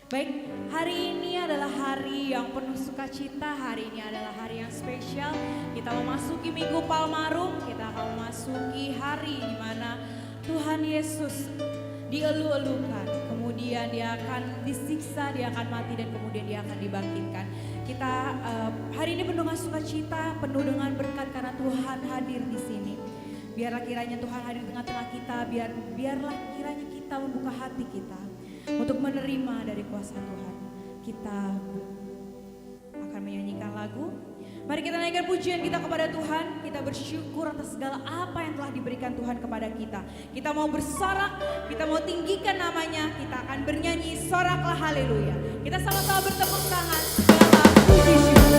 Baik, hari ini adalah hari yang penuh sukacita, hari ini adalah hari yang spesial. Kita memasuki Minggu Palmarum, kita akan memasuki hari di mana Tuhan Yesus dielu-elukan, kemudian dia akan disiksa, dia akan mati dan kemudian dia akan dibangkitkan. Kita hari ini penuh dengan sukacita, penuh dengan berkat karena Tuhan hadir di sini. Biarlah kiranya Tuhan hadir di tengah-tengah kita, biarlah kiranya kita membuka hati kita untuk menerima dari kuasa Tuhan. Kita akan menyanyikan lagu. Mari kita naikkan pujian kita kepada Tuhan. Kita bersyukur atas segala apa yang telah diberikan Tuhan kepada kita. Kita mau bersorak, kita mau tinggikan namanya. Kita akan bernyanyi soraklah haleluya. Kita sama-sama bertepuk tangan dalam puji syukur.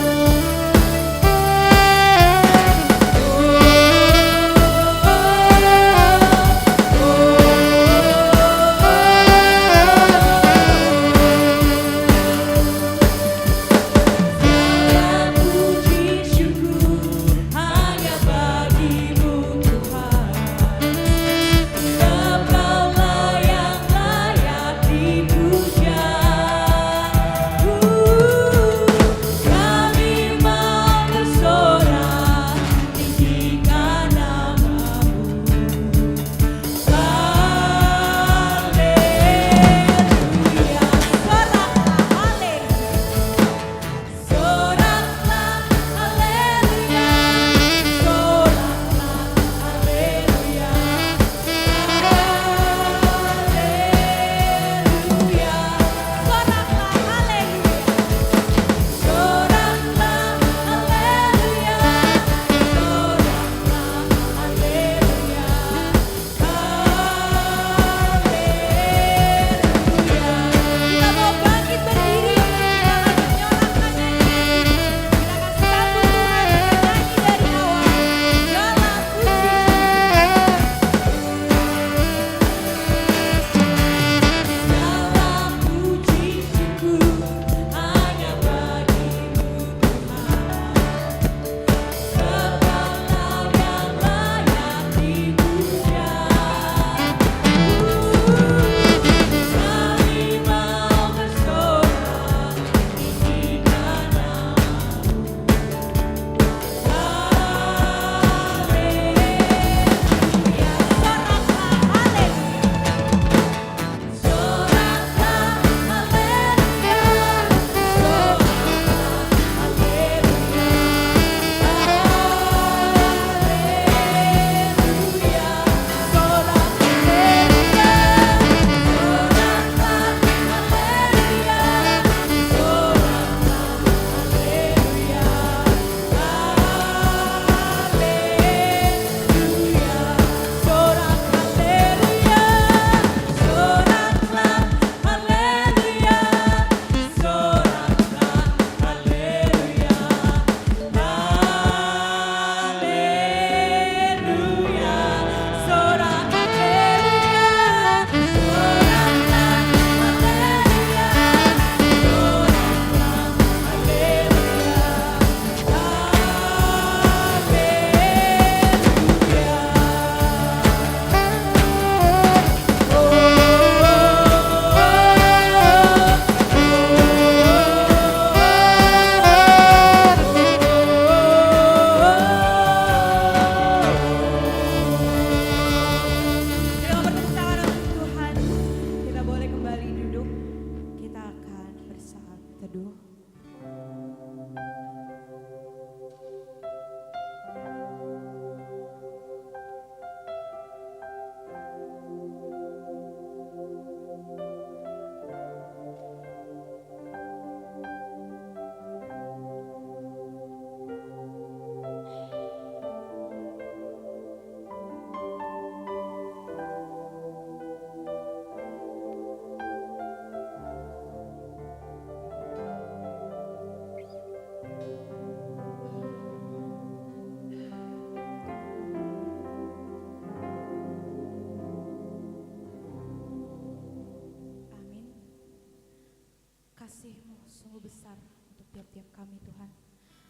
Kasih-Mu sungguh besar untuk tiap-tiap kami Tuhan.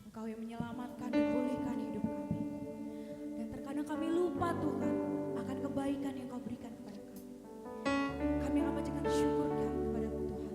Engkau yang menyelamatkan dan pulihkan hidup kami. Dan terkadang kami lupa Tuhan akan kebaikan yang Kau berikan kepada kami. Kami akan panjatkan syukur kami kepada-Mu Tuhan.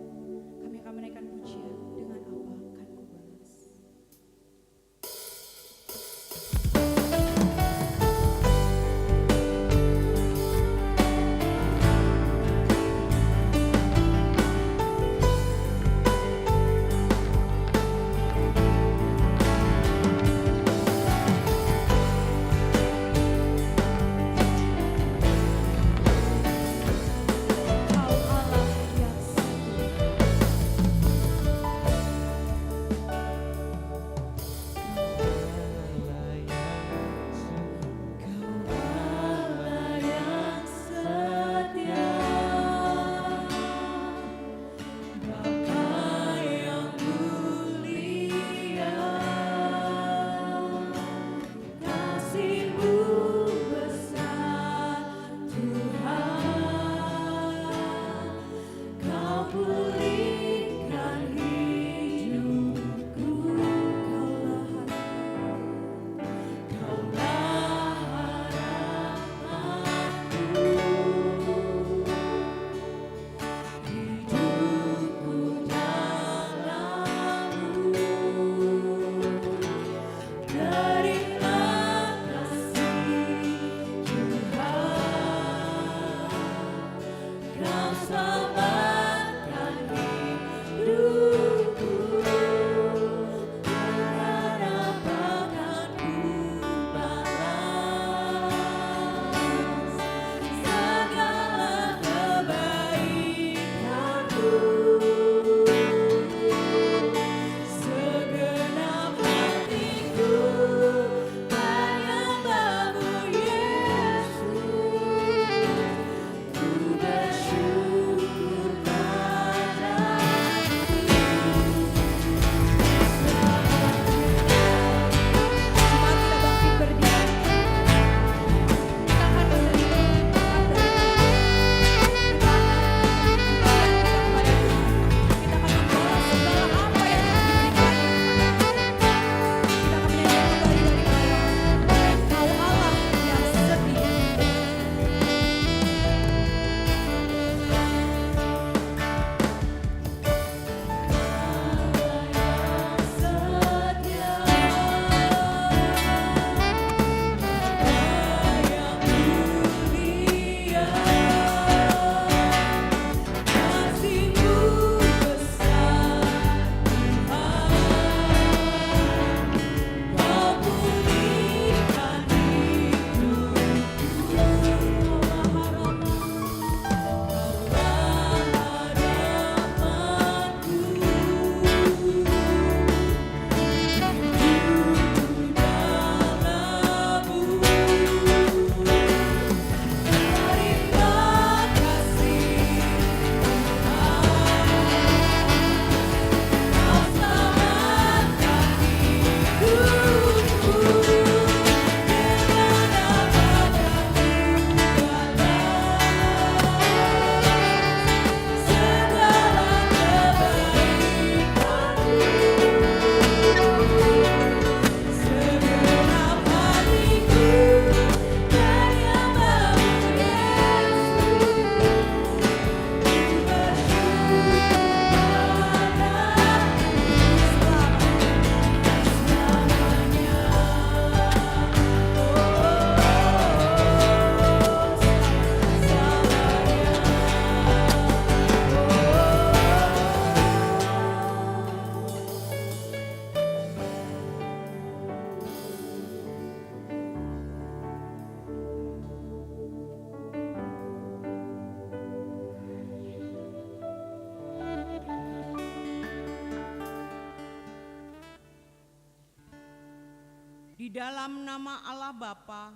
Di dalam nama Allah Bapa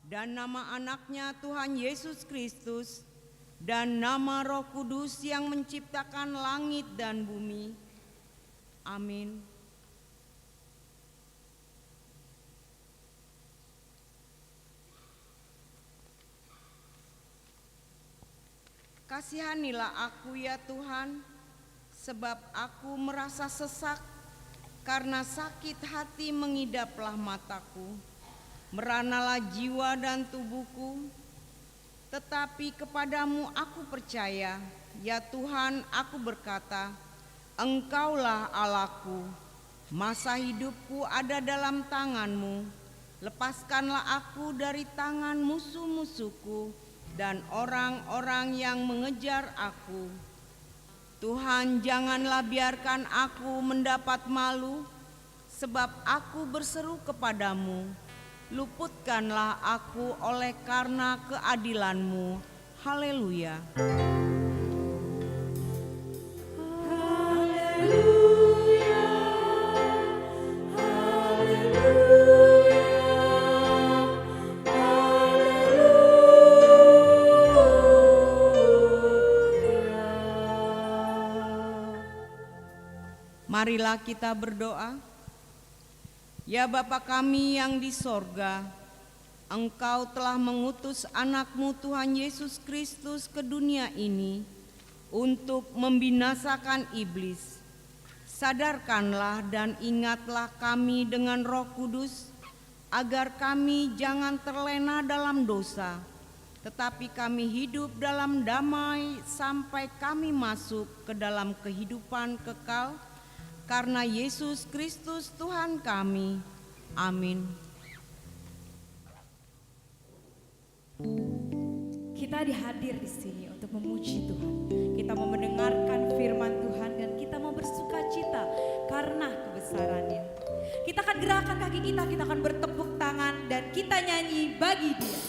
dan nama anaknya Tuhan Yesus Kristus dan nama Roh Kudus yang menciptakan langit dan bumi. Amin. Kasihanilah aku ya Tuhan, sebab aku merasa sesak. Karena sakit hati mengidaplah mataku, meranalah jiwa dan tubuhku. Tetapi kepadamu aku percaya, ya Tuhan, aku berkata, Engkaulah Allahku. Masa hidupku ada dalam tangan-Mu. Lepaskanlah aku dari tangan musuh-musuhku dan orang-orang yang mengejar aku. Tuhan, janganlah biarkan aku mendapat malu, sebab aku berseru kepadamu. Luputkanlah aku oleh karena keadilan-Mu. Haleluya. Haleluya, haleluya. Marilah kita berdoa. Ya Bapa kami yang di sorga, Engkau telah mengutus anak-Mu Tuhan Yesus Kristus ke dunia ini untuk membinasakan iblis. Sadarkanlah dan ingatlah kami dengan Roh Kudus, agar kami jangan terlena dalam dosa, tetapi kami hidup dalam damai sampai kami masuk ke dalam kehidupan kekal. Karena Yesus Kristus Tuhan kami. Amin. Kita dihadir di sini untuk memuji Tuhan. kaki kita akan bertepuk tangan dan kita nyanyi bagi Dia.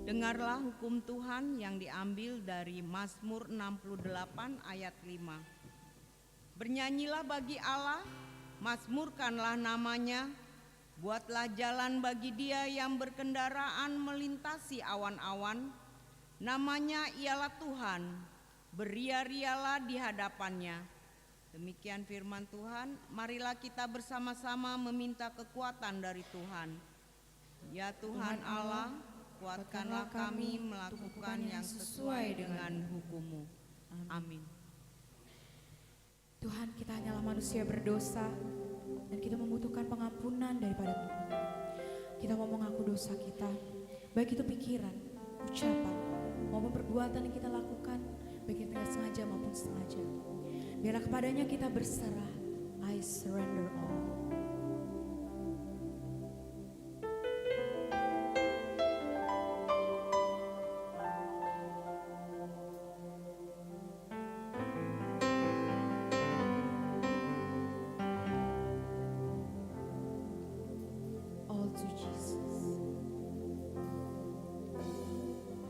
Dengarlah hukum Tuhan yang diambil dari Mazmur 68 ayat 5. Bernyanyilah bagi Allah, mazmurkanlah namanya, buatlah jalan bagi Dia yang berkendaraan melintasi awan-awan. Namanya ialah Tuhan, beria-rialah di hadapannya. Demikian firman Tuhan, marilah kita bersama-sama meminta kekuatan dari Tuhan. Ya Tuhan Allah, kuatkanlah kami melakukan yang sesuai dengan hukum-Mu. Amin. Tuhan, kita hanyalah manusia berdosa dan kita membutuhkan pengampunan daripada Tuhan. Kita mau mengaku dosa kita, baik itu pikiran, ucapan, maupun perbuatan yang kita lakukan, baik yang tidak sengaja maupun sengaja. Biarlah kepadanya kita berserah. I surrender all. To Jesus.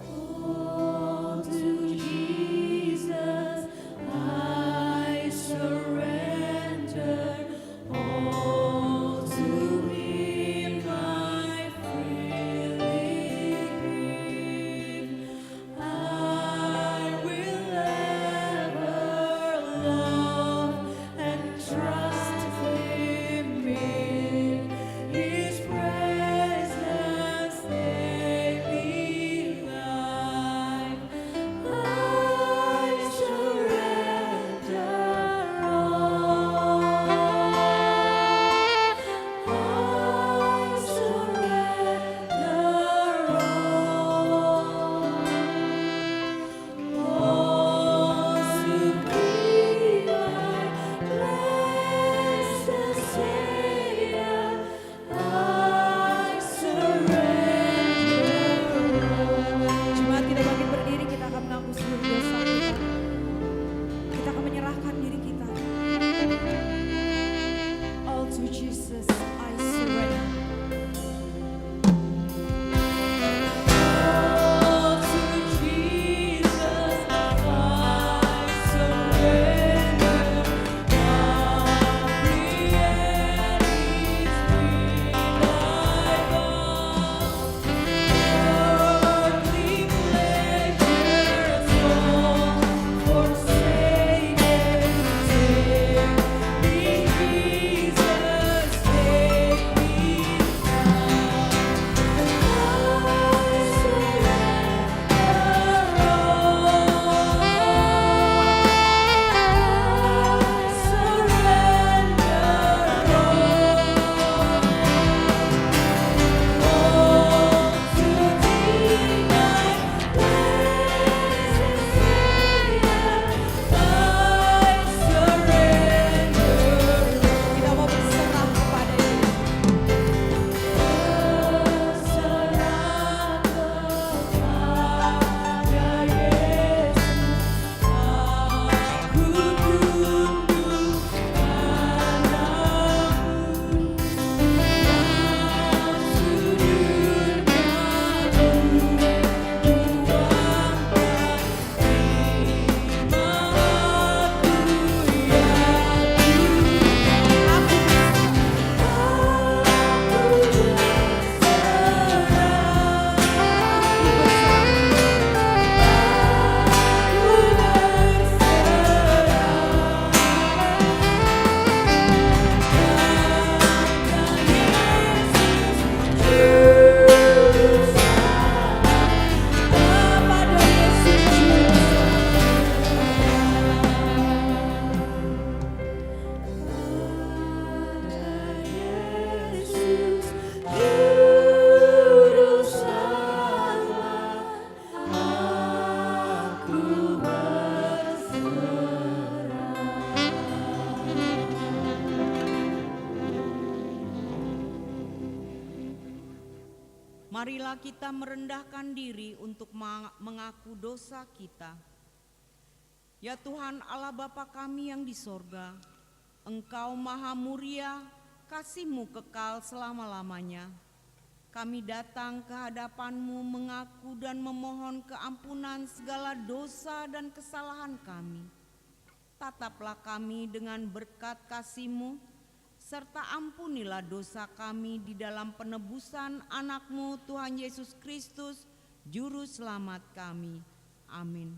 All to Jesus I surrender. All Marilah kita merendahkan diri untuk mengaku dosa kita. Ya Tuhan Allah Bapa kami yang di sorga, Engkau maha mulia, kasih-Mu kekal selama-lamanya. Kami datang ke hadapan-Mu mengaku dan memohon keampunan segala dosa dan kesalahan kami. Tataplah kami dengan berkat kasih-Mu, serta ampunilah dosa kami di dalam penebusan anak-Mu Tuhan Yesus Kristus, Juru Selamat kami. Amin.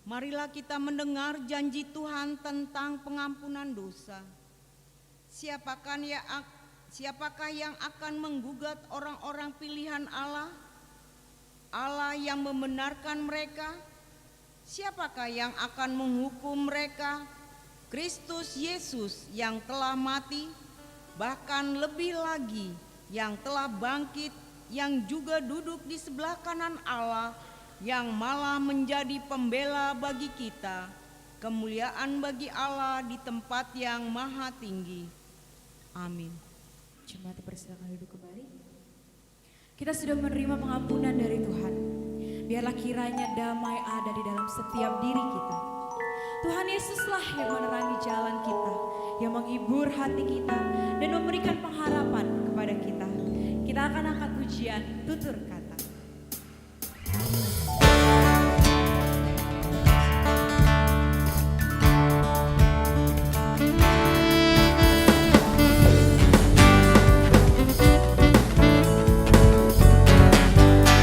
Marilah kita mendengar janji Tuhan tentang pengampunan dosa. Siapakah yang akan menggugat orang-orang pilihan Allah? Allah yang membenarkan mereka. Siapakah yang akan menghukum mereka? Kristus Yesus yang telah mati, bahkan lebih lagi yang telah bangkit, yang juga duduk di sebelah kanan Allah, yang malah menjadi pembela bagi kita. Kemuliaan bagi Allah di tempat yang maha tinggi. Amin. Jemaat persilakan duduk kembali. Kita sudah menerima pengampunan dari Tuhan. Biarlah kiranya damai ada di dalam setiap diri kita. Tuhan Yesuslah yang menerangi jalan kita, yang menghibur hati kita, dan memberikan pengharapan kepada kita. Kita akan angkat pujian tutur kata.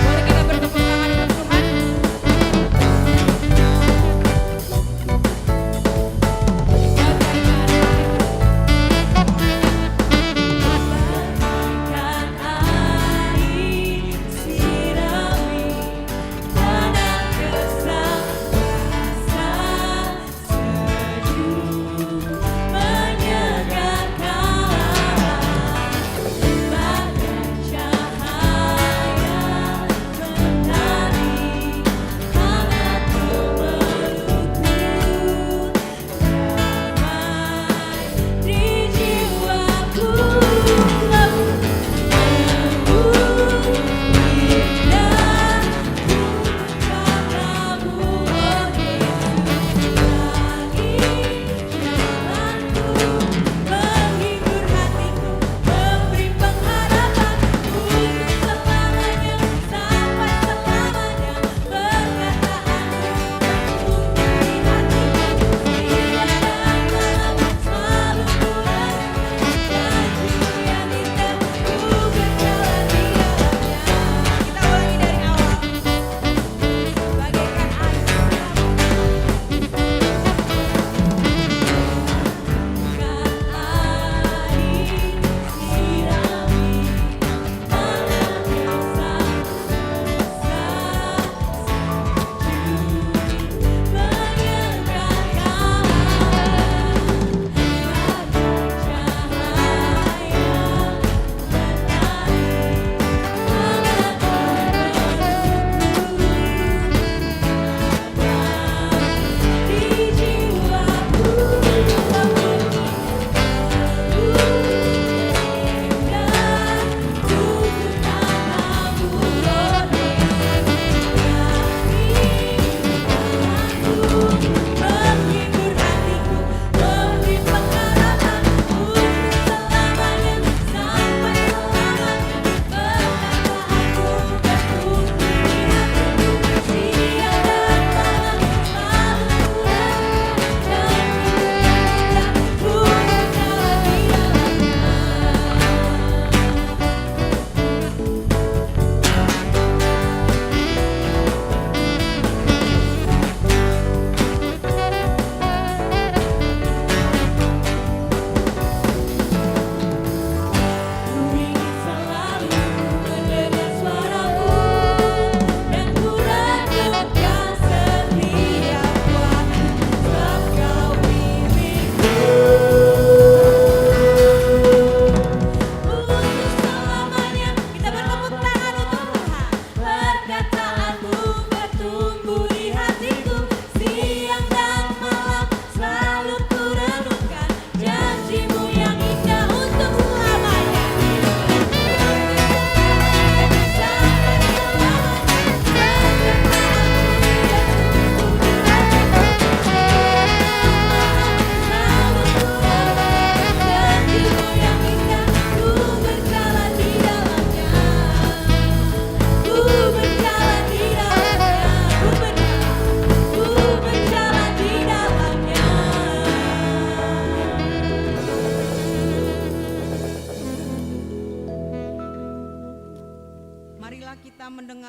Bagaikan air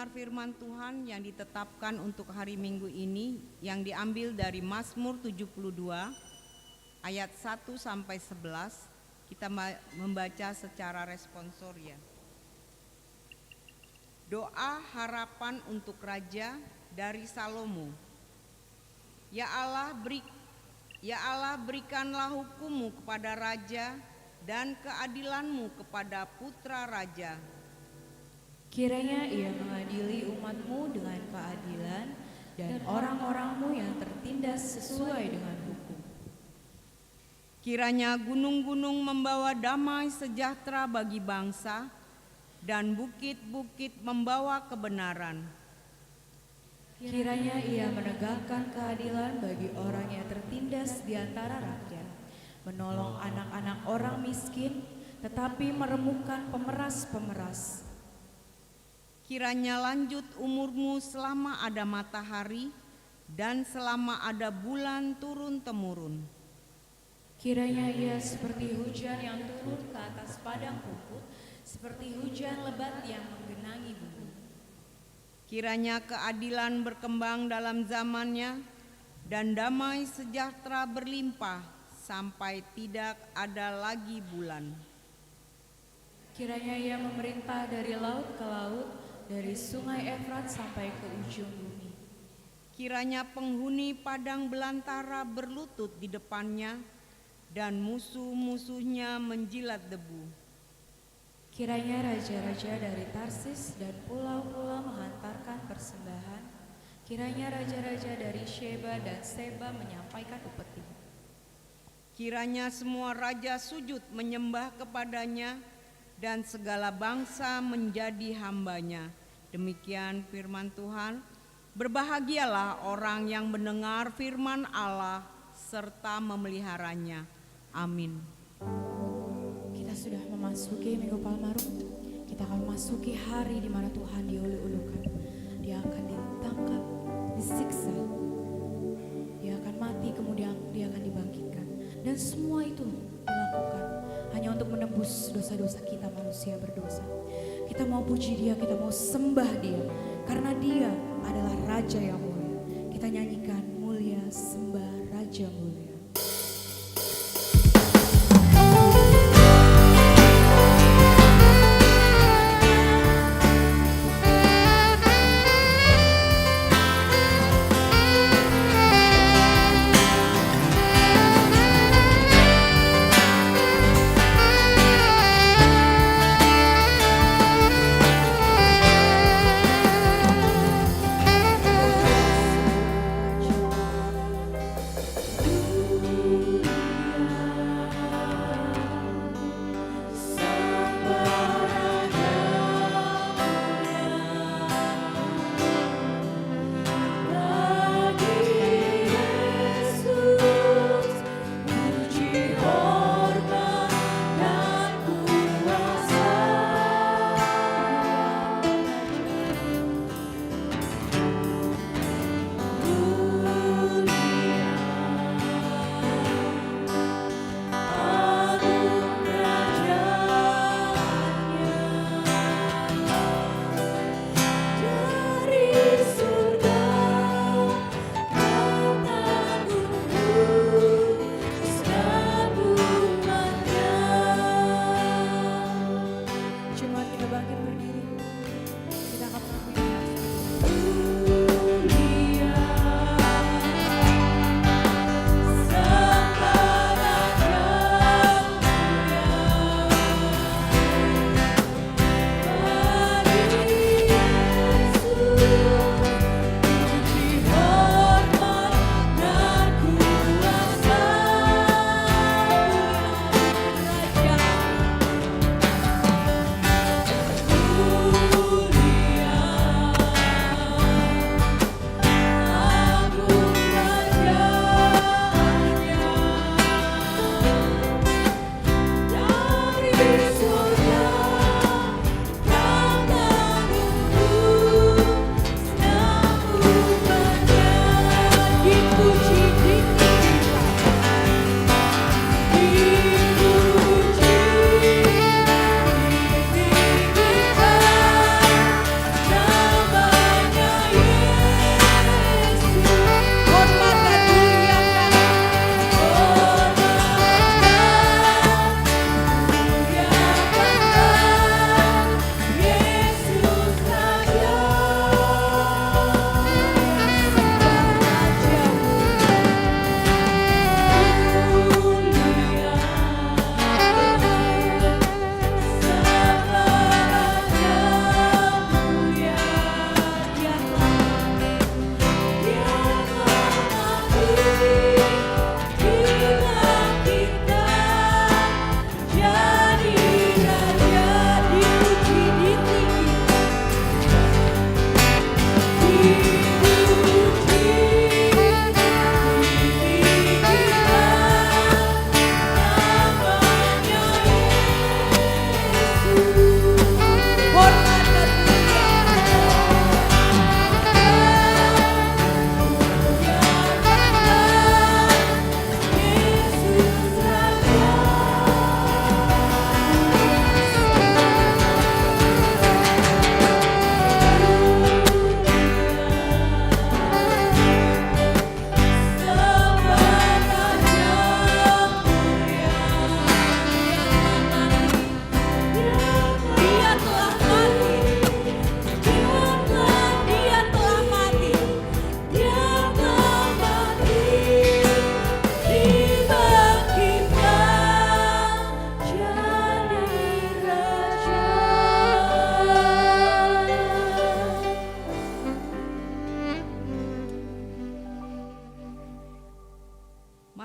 mendengar firman Tuhan yang ditetapkan untuk hari Minggu ini yang diambil dari Mazmur 72 ayat 1 sampai 11. Kita membaca secara responsoria. Doa harapan untuk raja dari Salomo. Ya Allah, berikanlah hukum-Mu kepada raja dan keadilan-Mu kepada putra raja. Kiranya ia mengadili umat-Mu dengan keadilan dan orang-orang-Mu yang tertindas sesuai dengan hukum. Kiranya gunung-gunung membawa damai sejahtera bagi bangsa dan bukit-bukit membawa kebenaran. Kiranya ia menegakkan keadilan bagi orang yang tertindas di antara rakyat, menolong anak-anak orang miskin, tetapi meremukkan pemeras-pemeras. Kiranya lanjut umur-Mu selama ada matahari dan selama ada bulan turun-temurun. Kiranya ia seperti hujan yang turun ke atas padang rumput, seperti hujan lebat yang menggenangi bumi. Kiranya keadilan berkembang dalam zamannya dan damai sejahtera berlimpah sampai tidak ada lagi bulan. Kiranya ia memerintah dari laut ke laut, dari sungai Efrat sampai ke ujung bumi. Kiranya penghuni padang belantara berlutut di depannya dan musuh-musuhnya menjilat debu. Kiranya raja-raja dari Tarsis dan pulau-pulau menghantarkan persembahan. Kiranya raja-raja dari Sheba dan Seba menyampaikan upeti. Kiranya semua raja sujud menyembah kepadanya dan segala bangsa menjadi hambanya. Demikian firman Tuhan. Berbahagialah orang yang mendengar firman Allah serta memeliharanya. Amin. Kita sudah memasuki Minggu Palmarum. Kita akan memasuki hari di mana Tuhan diulu-ulukan. Dia akan ditangkap, disiksa. Dia akan mati, kemudian dia akan dibangkitkan. Dan semua itu dilakukan hanya untuk menebus dosa-dosa kita manusia berdosa. Kita mau puji Dia, kita mau sembah Dia, karena Dia adalah Raja yang mulia. Kita nyanyikan mulia sembah Raja mulia.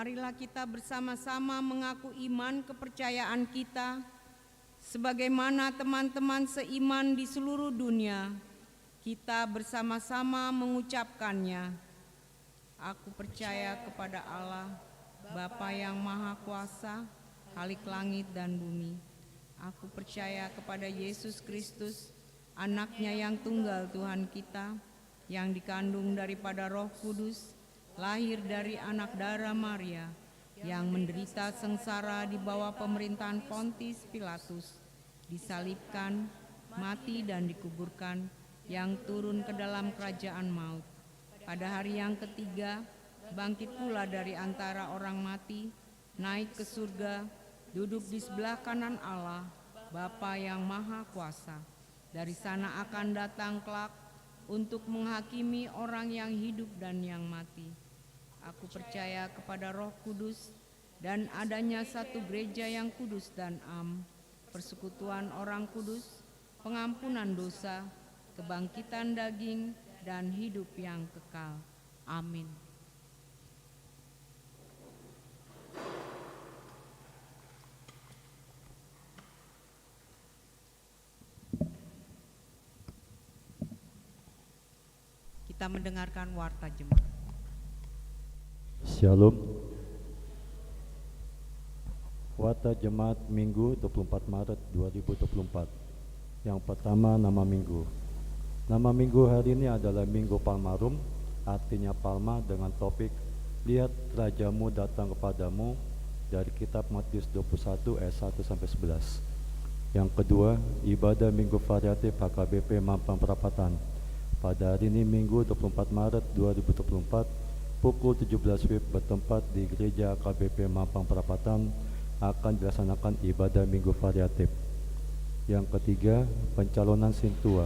Marilah kita bersama-sama mengaku iman kepercayaan kita, sebagaimana teman-teman seiman di seluruh dunia, kita bersama-sama mengucapkannya. Aku percaya kepada Allah, Bapa yang Maha Kuasa, Khalik langit dan bumi. Aku percaya kepada Yesus Kristus, Anaknya yang tunggal Tuhan kita, yang dikandung daripada Roh Kudus, lahir dari anak darah Maria, yang menderita sengsara di bawah pemerintahan Pontius Pilatus, disalibkan, mati dan dikuburkan, yang turun ke dalam kerajaan maut. Pada hari yang ketiga, bangkit pula dari antara orang mati, naik ke surga, duduk di sebelah kanan Allah, Bapa yang Maha Kuasa. Dari sana akan datang kelak untuk menghakimi orang yang hidup dan yang mati. Aku percaya kepada Roh Kudus dan adanya satu gereja yang kudus dan am, persekutuan orang kudus, pengampunan dosa, kebangkitan daging, dan hidup yang kekal. Amin. Kita mendengarkan warta jemaat. Shalom. Warta Jemaat Minggu 24 Maret 2024. Yang pertama, nama minggu. Nama minggu hari ini adalah Minggu Palmarum, artinya palma, dengan topik Lihat Rajamu datang kepadamu, dari kitab Matius 21 ayat 1 sampai 11. Yang kedua, ibadah Minggu Variatif HKBP Mampang Perapatan. Pada hari ini Minggu 24 Maret 2024, pukul 17 WIB bertempat di Gereja KBP Mampang Perapatan akan dilaksanakan ibadah Minggu Variatif. Yang ketiga, pencalonan Sintua.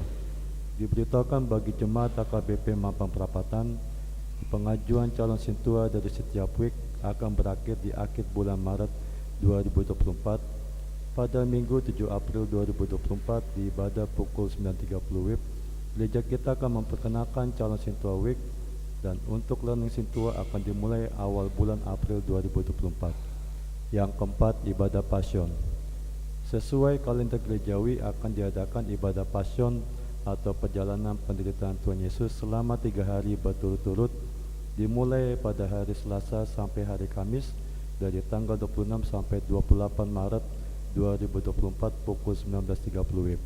Diberitahukan bagi jemaat KBP Mampang Perapatan, pengajuan calon Sintua dari setiap week akan berakhir di akhir bulan Maret 2024. Pada Minggu 7 April 2024 di ibadah pukul 9.30 WIB, gereja kita akan memperkenalkan calon Sintua week, dan untuk learning Sintua akan dimulai awal bulan April 2024. Yang keempat, ibadah Passion. Sesuai kalender gerejawi akan diadakan ibadah Passion atau perjalanan penderitaan Tuhan Yesus selama 3 hari berturut-turut, dimulai pada hari Selasa sampai hari Kamis dari tanggal 26 sampai 28 Maret 2024 pukul 19.30 WIB.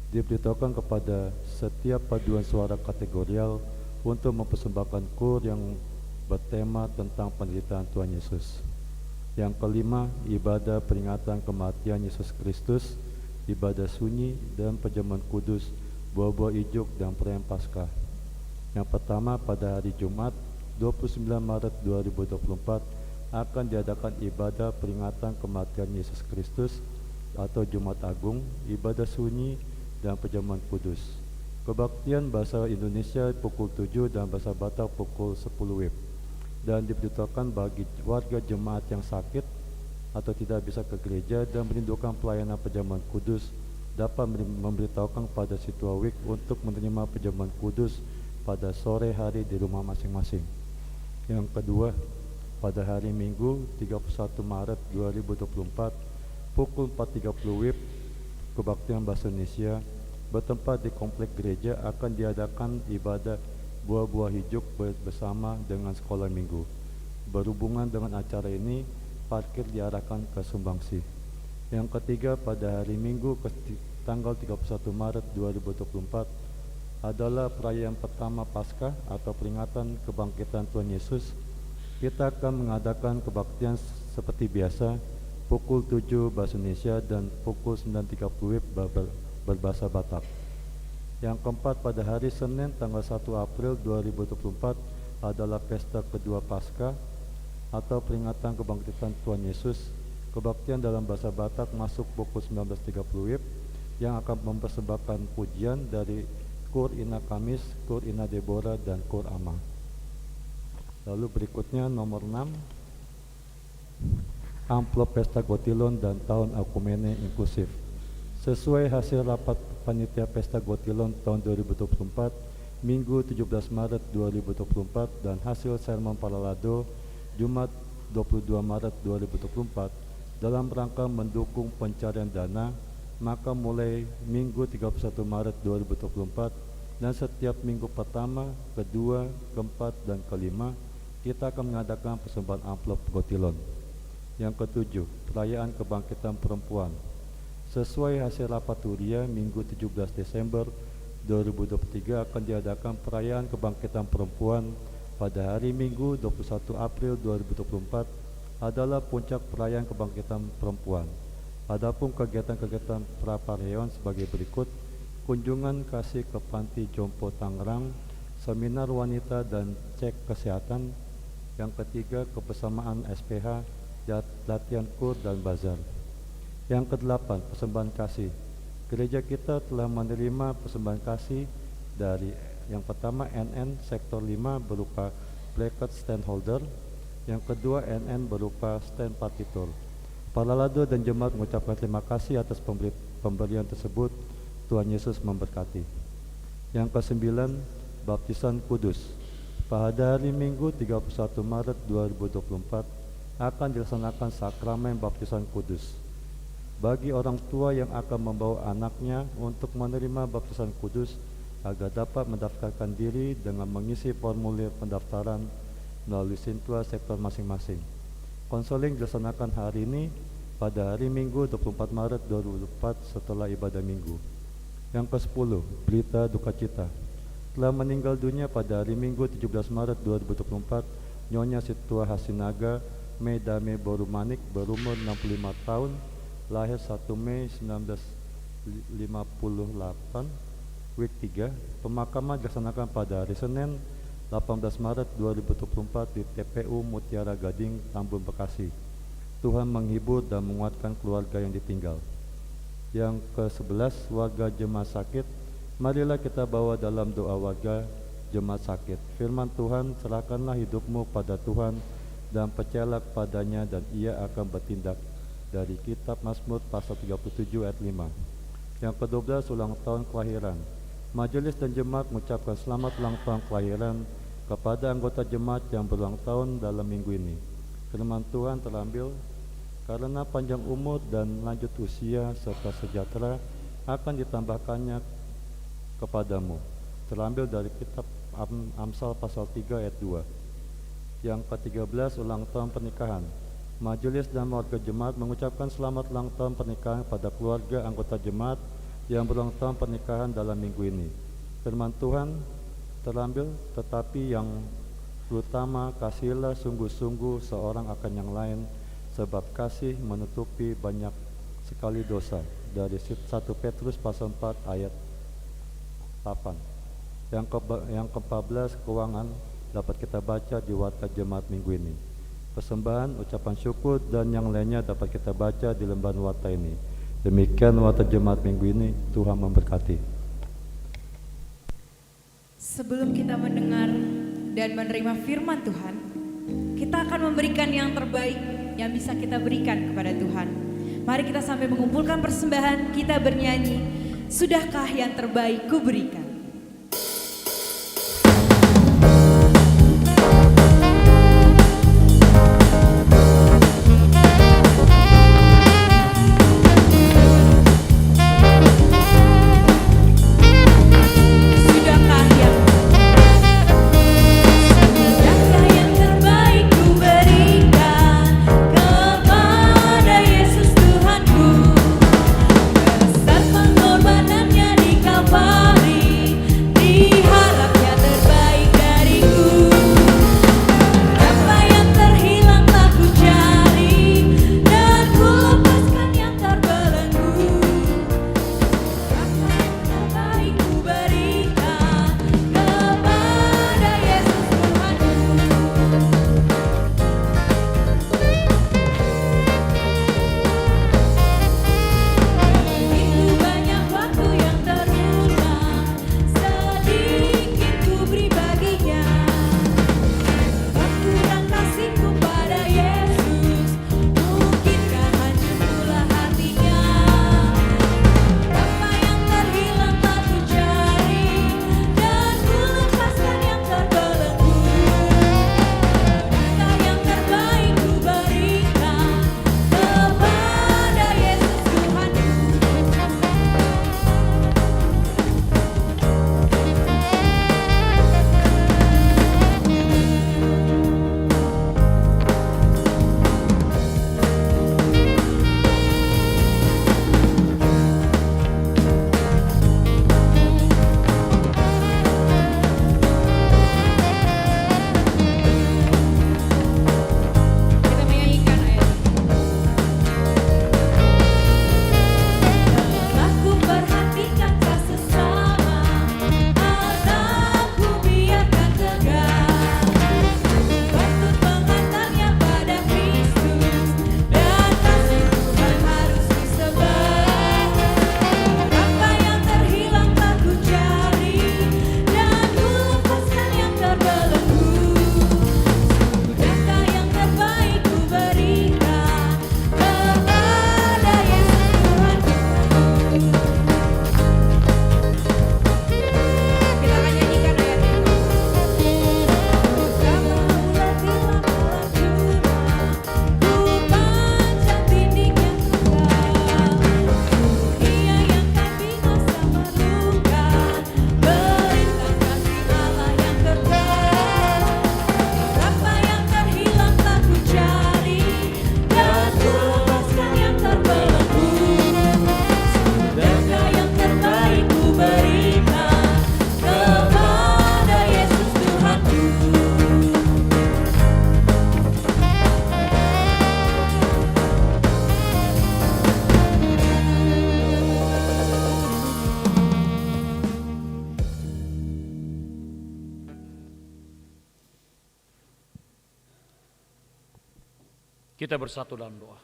Diberitahukan kepada setiap paduan suara kategorial untuk mempersembahkan kur yang bertema tentang penderitaan Tuhan Yesus. Yang kelima, ibadah peringatan kematian Yesus Kristus, ibadah sunyi dan perjamuan kudus, buah-buah ijuk dan perayaan Paskah. Yang pertama, pada hari Jumat 29 Maret 2024 akan diadakan ibadah peringatan kematian Yesus Kristus atau Jumat Agung, ibadah sunyi dan perjamuan kudus. Kebaktian bahasa Indonesia pukul 7 dan bahasa Batak pukul 10 WIB. Dan diberitahukan bagi warga jemaat yang sakit atau tidak bisa ke gereja dan merindukan pelayanan perjamuan kudus dapat memberitahukan pada Sintua Week untuk menerima perjamuan kudus pada sore hari di rumah masing-masing. Yang kedua, pada hari Minggu 31 Maret 2024 pukul 4.30 WIB, kebaktian bahasa Indonesia bertempat di komplek gereja akan diadakan ibadah buah-buah hijau bersama dengan sekolah minggu. Berhubungan dengan acara ini, parkir diarahkan ke Sumbangsih. Yang ketiga, pada hari Minggu tanggal 31 Maret 2024 adalah perayaan pertama Paskah atau peringatan kebangkitan Tuhan Yesus. Kita akan mengadakan kebaktian seperti biasa pukul 7 bahasa Indonesia dan pukul 9.30 WIB berbahasa Batak. Yang keempat, pada hari Senin tanggal 1 April 2024 adalah pesta kedua Paskah atau peringatan kebangkitan Tuhan Yesus. Kebaktian dalam bahasa Batak masuk pukul 19.30 WIB yang akan mempersembahkan pujian dari Kur Ina Kamis, Kur Ina Deborah, dan Kur Ama. Lalu berikutnya nomor 6, amplop Pesta Gotilon dan Tahun Akumene Inklusif. Sesuai hasil rapat Panitia Pesta Gotilon tahun 2024, Minggu 17 Maret 2024 dan hasil sermon Paralado Jumat 22 Maret 2024 dalam rangka mendukung pencarian dana, maka mulai Minggu 31 Maret 2024 dan setiap minggu pertama, kedua, keempat, dan kelima kita akan mengadakan persembahan amplop Gotilon. Yang ketujuh, perayaan kebangkitan perempuan. Sesuai hasil rapat Huria Minggu 17 Desember 2023 akan diadakan perayaan kebangkitan perempuan pada hari Minggu 21 April 2024 adalah puncak perayaan kebangkitan perempuan. Adapun kegiatan-kegiatan prapareon sebagai berikut: kunjungan kasih ke Panti Jompo Tangerang, seminar wanita dan cek kesehatan. Yang ketiga, kebersamaan SPH, latihan kur dan bazar. Yang kedelapan, persembahan kasih. Gereja kita telah menerima persembahan kasih dari yang pertama NN sektor 5 berupa placard stand holder, yang kedua NN berupa stand partitur. Paralado dan jemaat mengucapkan terima kasih atas pemberian tersebut. Tuhan Yesus memberkati. Yang kesembilan, baptisan kudus. Pada hari Minggu 31 Maret 2024 akan dilaksanakan sakramen baptisan kudus. Bagi orang tua yang akan membawa anaknya untuk menerima baptisan kudus agar dapat mendaftarkan diri dengan mengisi formulir pendaftaran melalui Sintua sektor masing-masing. Konseling dilaksanakan hari ini pada hari Minggu 24 Maret 2024 setelah ibadah Minggu. Yang ke-10, berita duka cita. Telah meninggal dunia pada hari Minggu 17 Maret 2024 Nyonya Situa Hasinaga Medame Borumanik berumur 65 tahun, lahir 1 Mei 1958, week 3. Pemakaman dilaksanakan pada hari Senin 18 Maret 2024 di TPU Mutiara Gading, Tambun, Bekasi. Tuhan menghibur dan menguatkan keluarga yang ditinggal. Yang ke-11, warga jemaat sakit. Marilah kita bawa dalam doa warga jemaat sakit. Firman Tuhan, serahkanlah hidupmu pada Tuhan dan percayalah padanya dan ia akan bertindak. Dari kitab Mazmur pasal 37 ayat 5. Yang ke-12, ulang tahun kelahiran. Majelis dan jemaat mengucapkan selamat ulang tahun kelahiran kepada anggota jemaat yang berulang tahun dalam minggu ini. Firman Tuhan terambil, karena panjang umur dan lanjut usia serta sejahtera akan ditambahkannya kepadamu. Terambil dari kitab Amsal pasal 3 ayat 2. Yang ke-13, ulang tahun pernikahan. Majelis dan warga jemaat mengucapkan selamat ulang tahun pernikahan pada keluarga anggota jemaat yang berulang tahun pernikahan dalam minggu ini. Firman Tuhan terambil, tetapi yang terutama kasihilah sungguh-sungguh seorang akan yang lain, sebab kasih menutupi banyak sekali dosa. Dari 1 Petrus pasal 4 ayat 8. Yang ke-14, keuangan dapat kita baca di warta jemaat minggu ini. Persembahan, ucapan syukur, dan yang lainnya dapat kita baca di lembaran warta ini. Demikian warta jemaat minggu ini. Tuhan memberkati. Sebelum kita mendengar dan menerima firman Tuhan, kita akan memberikan yang terbaik yang bisa kita berikan kepada Tuhan. Mari kita sampai mengumpulkan persembahan, kita bernyanyi, sudahkah yang terbaik ku berikan. Kita bersatu dalam doa.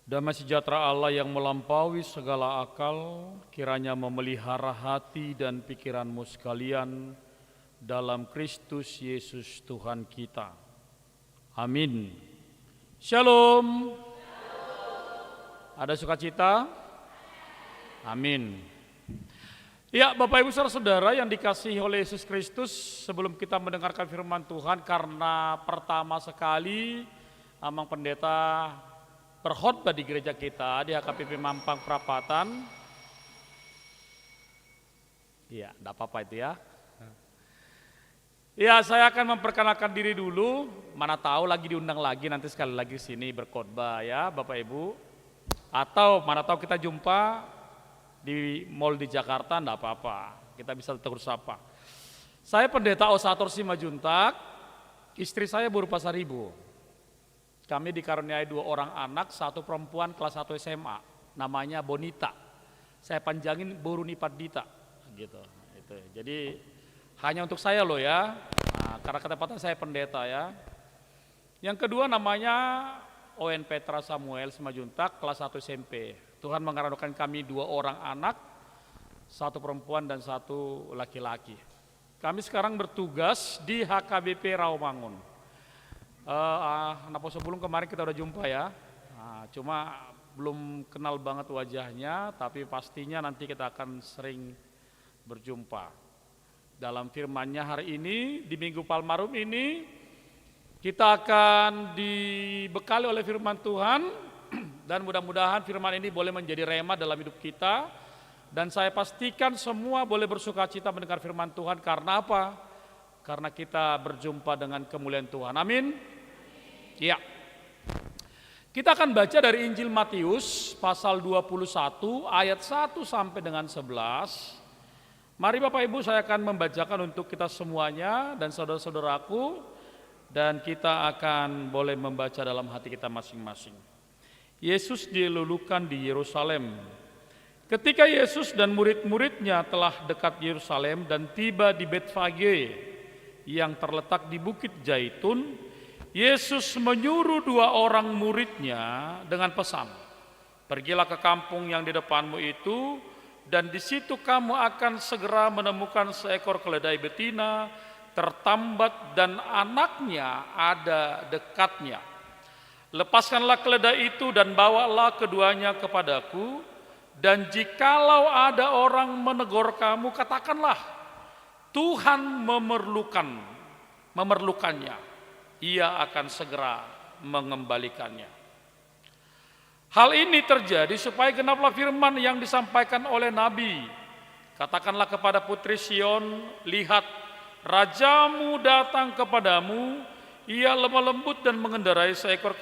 Damai sejahtera Allah yang melampaui segala akal, kiranya memelihara hati dan pikiranmu sekalian dalam Kristus Yesus Tuhan kita. Amin. Shalom. Ada sukacita? Amin. Ya, Bapak Ibu Saudara yang dikasihi oleh Yesus Kristus, sebelum kita mendengarkan firman Tuhan, karena pertama sekali Amang Pendeta berkhotbah di gereja kita di HKBP Mampang Prapatan. Iya, enggak apa-apa itu ya. Ya, saya akan memperkenalkan diri dulu, mana tahu lagi diundang lagi nanti sekali lagi sini berkhotbah ya Bapak Ibu. Atau mana tahu kita jumpa di mall di Jakarta, enggak apa-apa. Kita bisa tegur sapa. Saya Pendeta Osator Simajuntak, istri saya berupa Saribu. Kami dikaruniai 2 orang anak, 1 perempuan kelas 1 SMA, namanya Bonita. Saya panjangin Borunipat Dita, gitu. Itu. Jadi hanya untuk saya loh ya, karena ketepatan saya pendeta ya. Yang kedua namanya Owen Petra Samuel Simajuntak, kelas 1 SMP. Tuhan mengaruniakan kami 2 orang anak, 1 perempuan dan 1 laki-laki. Kami sekarang bertugas di HKBP Rawamangun. Sebelum kemarin kita udah jumpa ya, cuma belum kenal banget wajahnya, tapi pastinya nanti kita akan sering berjumpa. Dalam firman-Nya hari ini, di Minggu Palmarum ini, kita akan dibekali oleh firman Tuhan, dan mudah-mudahan firman ini boleh menjadi rema dalam hidup kita, dan saya pastikan semua boleh bersukacita mendengar firman Tuhan. Karena apa? Karena kita berjumpa dengan kemuliaan Tuhan. Amin. Ya. Kita akan baca dari Injil Matius pasal 21 ayat 1 sampai dengan 11. Mari Bapak Ibu, saya akan membacakan untuk kita semuanya dan saudara-saudaraku, dan kita akan boleh membaca dalam hati kita masing-masing. Yesus dilulukan di Yerusalem. Ketika Yesus dan murid-muridnya telah dekat Yerusalem dan tiba di Betfage yang terletak di Bukit Zaitun, Yesus menyuruh 2 orang muridnya dengan pesan, "Pergilah ke kampung yang di depanmu itu, dan di situ kamu akan segera menemukan seekor keledai betina tertambat dan anaknya ada dekatnya. Lepaskanlah keledai itu dan bawalah keduanya kepadaku, dan jikalau ada orang menegur kamu, katakanlah, Tuhan memerlukannya. Ia akan segera mengembalikannya." Hal ini terjadi supaya genaplah firman yang disampaikan oleh Nabi. "Katakanlah kepada putri Sion, lihat, rajamu datang kepadamu, ia lemah lembut dan mengendarai seekor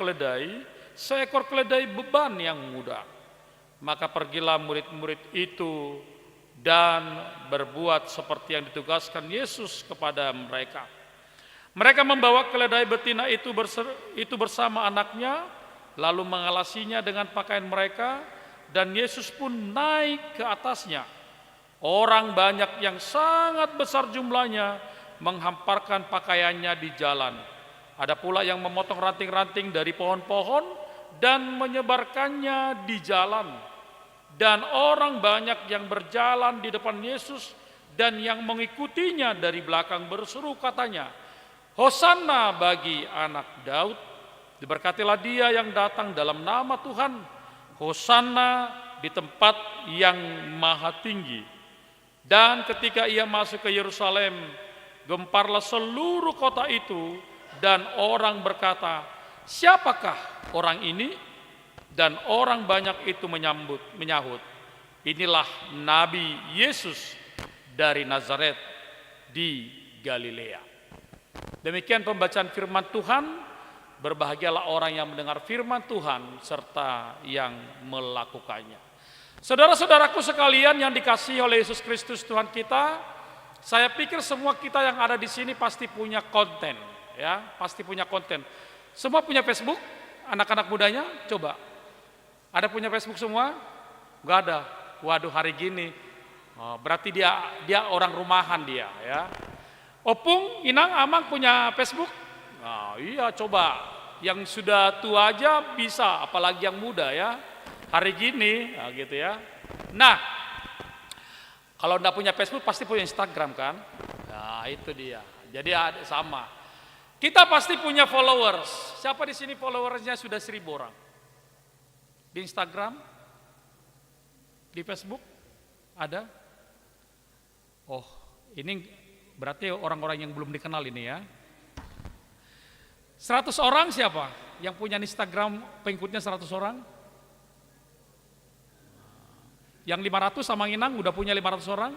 keledai beban yang mudah." Maka pergilah murid-murid itu dan berbuat seperti yang ditugaskan Yesus kepada mereka. Mereka membawa keledai betina itu bersama anaknya, lalu mengalasinya dengan pakaian mereka, dan Yesus pun naik ke atasnya. Orang banyak yang sangat besar jumlahnya menghamparkan pakaiannya di jalan. Ada pula yang memotong ranting-ranting dari pohon-pohon dan menyebarkannya di jalan. Dan orang banyak yang berjalan di depan Yesus dan yang mengikutinya dari belakang berseru katanya, "Hosana bagi anak Daud, diberkatilah dia yang datang dalam nama Tuhan, Hosana di tempat yang maha tinggi." Dan ketika ia masuk ke Yerusalem, gemparlah seluruh kota itu, dan orang berkata, "Siapakah orang ini?" Dan orang banyak itu menyahut, "Inilah Nabi Yesus dari Nazaret di Galilea." Demikian pembacaan firman Tuhan. Berbahagialah orang yang mendengar firman Tuhan serta yang melakukannya. Saudara-saudaraku sekalian yang dikasihi oleh Yesus Kristus Tuhan kita, saya pikir semua kita yang ada di sini pasti punya konten, ya, pasti punya konten. Semua punya Facebook, anak-anak mudanya, coba. Ada punya Facebook semua? Gak ada. Waduh, hari gini, berarti dia orang rumahan dia, ya. Opung, Inang, Amang punya Facebook? Nah, iya coba. Yang sudah tua aja bisa, apalagi yang muda ya. Hari gini, nah, gitu ya. Nah, kalau enggak punya Facebook pasti punya Instagram kan? Nah, itu dia. Jadi sama. Kita pasti punya followers. Siapa di sini followersnya sudah 1000 orang? Di Instagram? Di Facebook? Ada? Oh, ini berarti orang-orang yang belum dikenal ini ya. 100 orang siapa? Yang punya Instagram pengikutnya 100 orang? Yang 500 sama Inang udah punya 500 orang?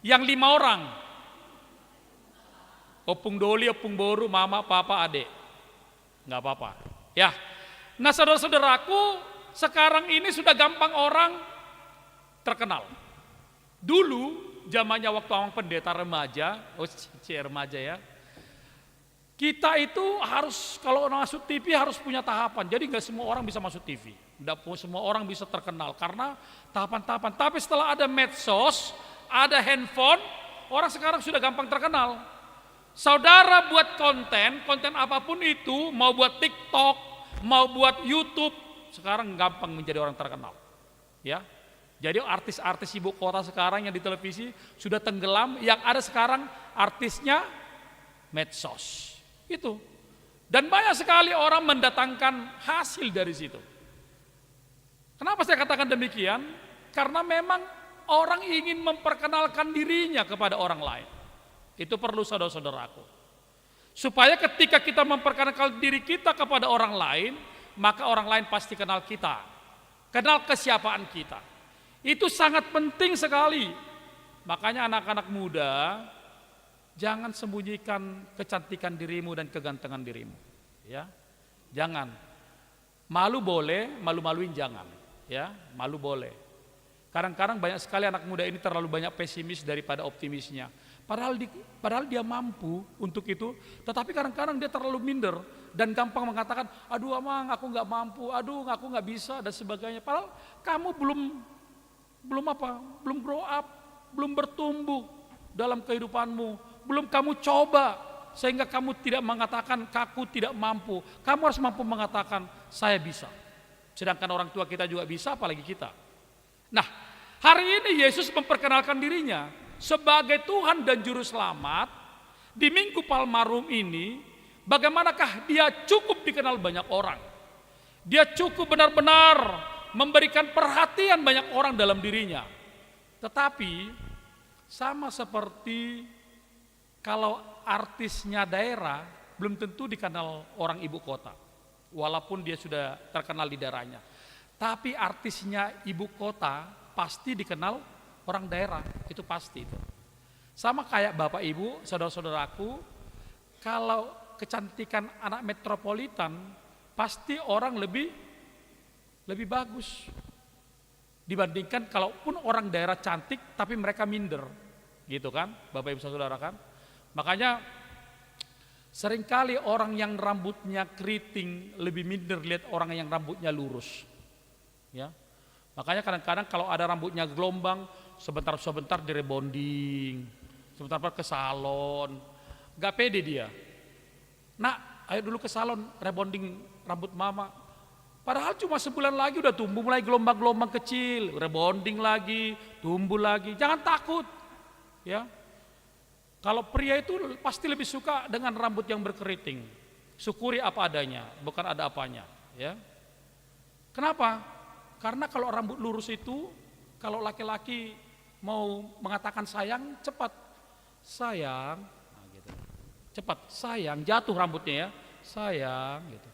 Yang 5 orang? Opung Doli, Opung Boru, Mama, Papa, Adek. Nggak apa-apa. Ya. Nah saudara-saudaraku, sekarang ini sudah gampang orang terkenal. Dulu, zamannya waktu Amang pendeta remaja, remaja ya. Kita itu harus, kalau masuk TV harus punya tahapan. Jadi nggak semua orang bisa masuk TV. Nggak semua orang bisa terkenal karena tahapan-tahapan. Tapi setelah ada medsos, ada handphone, orang sekarang sudah gampang terkenal. Saudara buat konten apapun itu, mau buat TikTok, mau buat YouTube, sekarang gampang menjadi orang terkenal. Ya. Jadi artis-artis ibu kota sekarang yang di televisi sudah tenggelam, yang ada sekarang artisnya medsos. Itu. Dan banyak sekali orang mendatangkan hasil dari situ. Kenapa saya katakan demikian? Karena memang orang ingin memperkenalkan dirinya kepada orang lain. Itu perlu saudara-saudaraku. Supaya ketika kita memperkenalkan diri kita kepada orang lain, maka orang lain pasti kenal kita. Kenal kesiapaan kita. Itu sangat penting sekali. Makanya anak-anak muda, jangan sembunyikan kecantikan dirimu dan kegantengan dirimu. Ya, jangan. Malu boleh, malu-maluin jangan. Ya, malu boleh. Kadang-kadang banyak sekali anak muda ini terlalu banyak pesimis daripada optimisnya. Padahal dia mampu untuk itu, tetapi kadang-kadang dia terlalu minder dan gampang mengatakan, aduh Amang aku nggak mampu, aduh aku nggak bisa dan sebagainya. Padahal kamu belum grow up, belum bertumbuh dalam kehidupanmu, belum kamu coba sehingga kamu tidak mengatakan aku tidak mampu. Kamu harus mampu mengatakan saya bisa. Sedangkan orang tua kita juga bisa, apalagi kita. Nah, hari ini Yesus memperkenalkan dirinya sebagai Tuhan dan Juru Selamat. Di Minggu Palmarum ini, bagaimanakah dia cukup dikenal banyak orang. Dia cukup benar-benar memberikan perhatian banyak orang dalam dirinya. Tetapi sama seperti kalau artisnya daerah belum tentu dikenal orang ibu kota, walaupun dia sudah terkenal di daerahnya. Tapi artisnya ibu kota pasti dikenal orang daerah, itu pasti itu. Sama kayak Bapak Ibu, saudara-saudaraku, kalau kecantikan anak metropolitan pasti orang lebih bagus dibandingkan kalaupun orang daerah cantik tapi mereka minder, gitu kan, Bapak Ibu saudara kan. Makanya seringkali orang yang rambutnya keriting lebih minder lihat orang yang rambutnya lurus. Ya. Makanya kadang-kadang kalau ada rambutnya gelombang, sebentar di rebonding, sebentar ke salon, gak pede dia. Nak, ayo dulu ke salon rebonding rambut mama. Padahal cuma sebulan lagi udah tumbuh mulai gelombang-gelombang kecil, rebonding lagi, tumbuh lagi. Jangan takut, ya. Kalau pria itu pasti lebih suka dengan rambut yang berkeriting. Syukuri apa adanya, bukan ada apanya, ya. Kenapa? Karena kalau rambut lurus itu, kalau laki-laki mau mengatakan sayang, cepat. Sayang, nah gitu. Cepat, sayang, jatuh rambutnya ya, sayang gitu.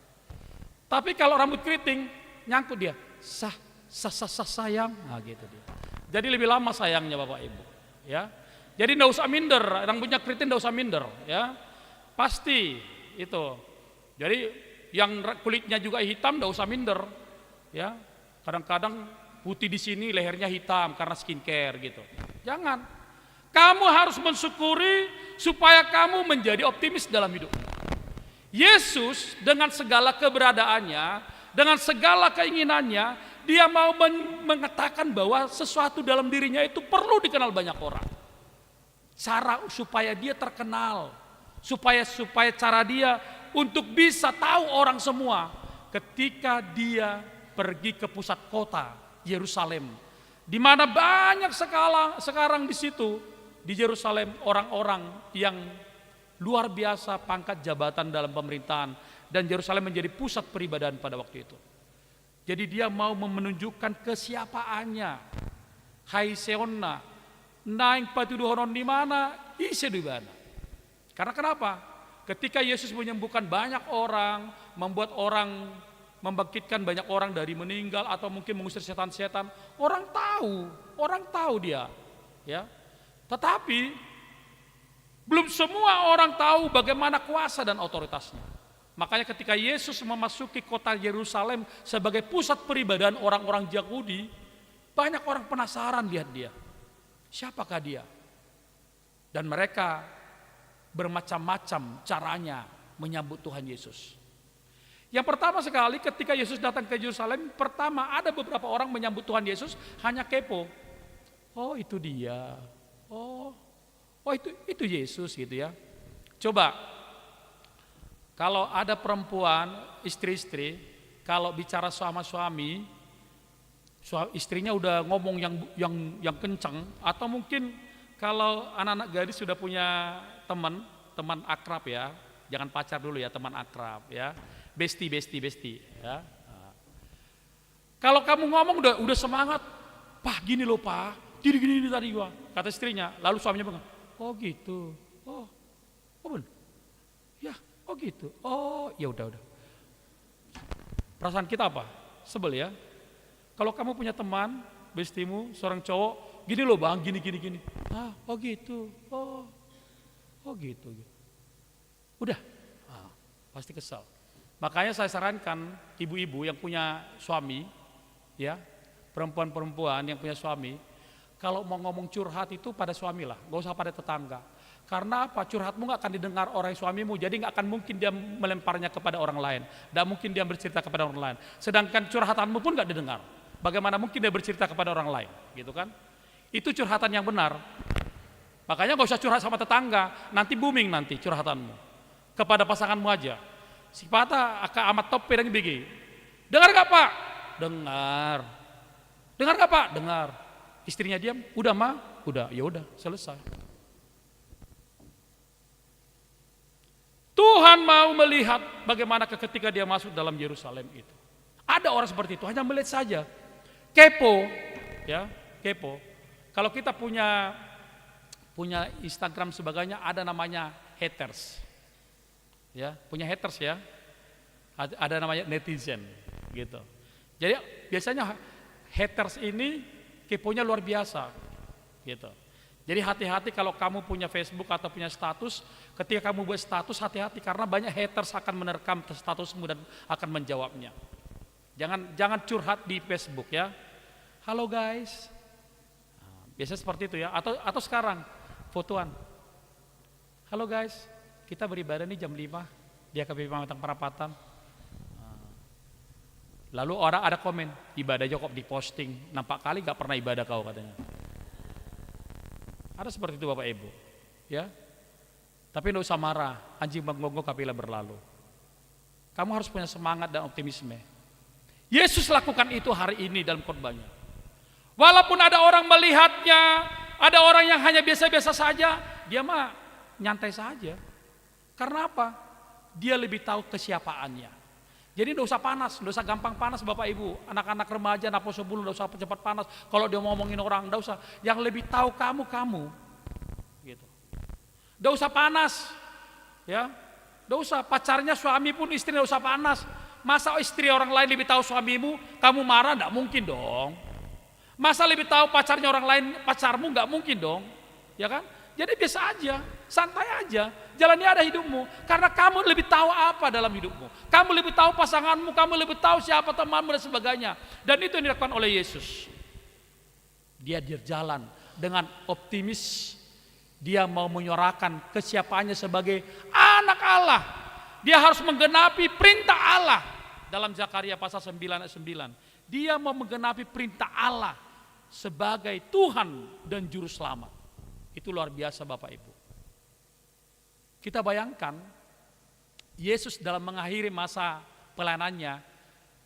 Tapi kalau rambut keriting, nyangkut dia, sayang, nah gitu dia. Jadi lebih lama sayangnya Bapak Ibu, ya. Jadi enggak usah minder, rambutnya keriting enggak usah minder, ya. Pasti itu. Jadi yang kulitnya juga hitam enggak usah minder, ya. Kadang-kadang putih di sini, lehernya hitam karena skincare gitu. Jangan. Kamu harus mensyukuri supaya kamu menjadi optimis dalam hidupmu. Yesus dengan segala keberadaannya, dengan segala keinginannya, dia mau mengatakan bahwa sesuatu dalam dirinya itu perlu dikenal banyak orang. cara supaya dia terkenal, supaya cara dia untuk bisa tahu orang semua. Ketika dia pergi ke pusat kota Yerusalem, di mana banyak sekarang di situ di Yerusalem orang-orang yang luar biasa pangkat jabatan dalam pemerintahan, dan Yerusalem menjadi pusat peribadahan pada waktu itu. Jadi dia mau menunjukkan kesiapaannya. Hai seonna, naing patuduhonon di mana, ise di mana. Karena kenapa? Ketika Yesus menyembuhkan banyak orang, membuat orang, membangkitkan banyak orang dari meninggal atau mungkin mengusir setan-setan, orang tahu dia, ya. Tetapi belum semua orang tahu bagaimana kuasa dan otoritasnya. Makanya ketika Yesus memasuki kota Yerusalem sebagai pusat peribadahan orang-orang Yahudi, banyak orang penasaran lihat dia. Siapakah dia? Dan mereka bermacam-macam caranya menyambut Tuhan Yesus. Yang pertama sekali ketika Yesus datang ke Yerusalem, pertama ada beberapa orang menyambut Tuhan Yesus hanya kepo. Oh itu dia, oh itu Yesus gitu ya. Coba, kalau ada perempuan, istri-istri, kalau bicara sama suami, istrinya udah ngomong yang kencang, atau mungkin kalau anak-anak gadis sudah punya teman akrab ya, jangan pacar dulu ya, teman akrab ya, besti ya. Kalau kamu ngomong udah semangat, Pak gini loh Pak, gini tadi gua, kata istrinya, lalu suaminya bilang, oh gitu, oh bener, ya, oh gitu, oh ya udah. Perasaan kita apa? Sebel ya. Kalau kamu punya teman, bestimu, seorang cowok, gini loh bang, gini. Oh gitu, oh gitu. Udah, pasti kesal. Makanya saya sarankan ibu-ibu yang punya suami, ya, perempuan-perempuan yang punya suami, kalau mau ngomong curhat itu pada suami lah, gak usah pada tetangga. Karena apa? Curhatmu gak akan didengar orang suamimu, jadi gak akan mungkin dia melemparnya kepada orang lain, gak mungkin dia bercerita kepada orang lain. Sedangkan curhatanmu pun gak didengar, bagaimana mungkin dia bercerita kepada orang lain, gitu kan? Itu curhatan yang benar. Makanya gak usah curhat sama tetangga, nanti booming nanti curhatanmu. Kepada pasanganmu aja. Si Pata akan amat top pedang bigi. Dengar gak Pak? Dengar. Dengar gak Pak? Dengar. Istrinya diam, udah mah? Udah, ya udah, selesai. Tuhan mau melihat bagaimana ketika dia masuk dalam Yerusalem itu. Ada orang seperti itu, hanya melihat saja. Kepo, ya, kepo. Kalau kita punya Instagram sebagainya, ada namanya haters. Ya, punya haters ya. Ada namanya netizen gitu. Jadi biasanya haters ini keponya luar biasa gitu. Jadi hati-hati kalau kamu punya Facebook atau punya status, ketika kamu buat status hati-hati karena banyak haters akan menerkam statusmu dan akan menjawabnya. Jangan curhat di Facebook ya. Halo guys. Biasanya seperti itu ya. Atau sekarang fotoan. Halo guys, kita beribadah nih jam 5 di AKBP Pamatang Perapatan. Lalu orang ada komen, ibadah Jakob diposting, nampak kali gak pernah ibadah kau katanya. Ada seperti itu Bapak Ibu, ya. Tapi tidak usah marah, anjing menggonggong kapila berlalu. Kamu harus punya semangat dan optimisme. Yesus lakukan itu hari ini dalam khotbahnya. Walaupun ada orang melihatnya, ada orang yang hanya biasa-biasa saja, dia mah nyantai saja. Karena apa? Dia lebih tahu kesiapaannya. Jadi tidak usah panas, tidak usah gampang panas Bapak Ibu. Anak-anak remaja, anak posebulu, tidak usah cepat panas. Kalau dia ngomongin orang, tidak usah. Yang lebih tahu kamu. Gitu. Tidak usah panas. Ya, tidak usah. Pacarnya suami pun istri tidak usah panas. Masa istri orang lain lebih tahu suamimu, kamu marah? Tidak mungkin dong. Masa lebih tahu pacarnya orang lain, pacarmu? Nggak mungkin dong. Ya kan? Jadi biasa aja, santai aja, jalani ada hidupmu. Karena kamu lebih tahu apa dalam hidupmu. Kamu lebih tahu pasanganmu, kamu lebih tahu siapa temanmu dan sebagainya. Dan itu yang dilakukan oleh Yesus. Dia berjalan dengan optimis. Dia mau menyuarakan kesiapannya sebagai anak Allah. Dia harus menggenapi perintah Allah. Dalam Zakaria pasal 9 ayat 9. Dia mau menggenapi perintah Allah sebagai Tuhan dan Juru Selamat. Itu luar biasa Bapak Ibu. Kita bayangkan, Yesus dalam mengakhiri masa pelayanannya,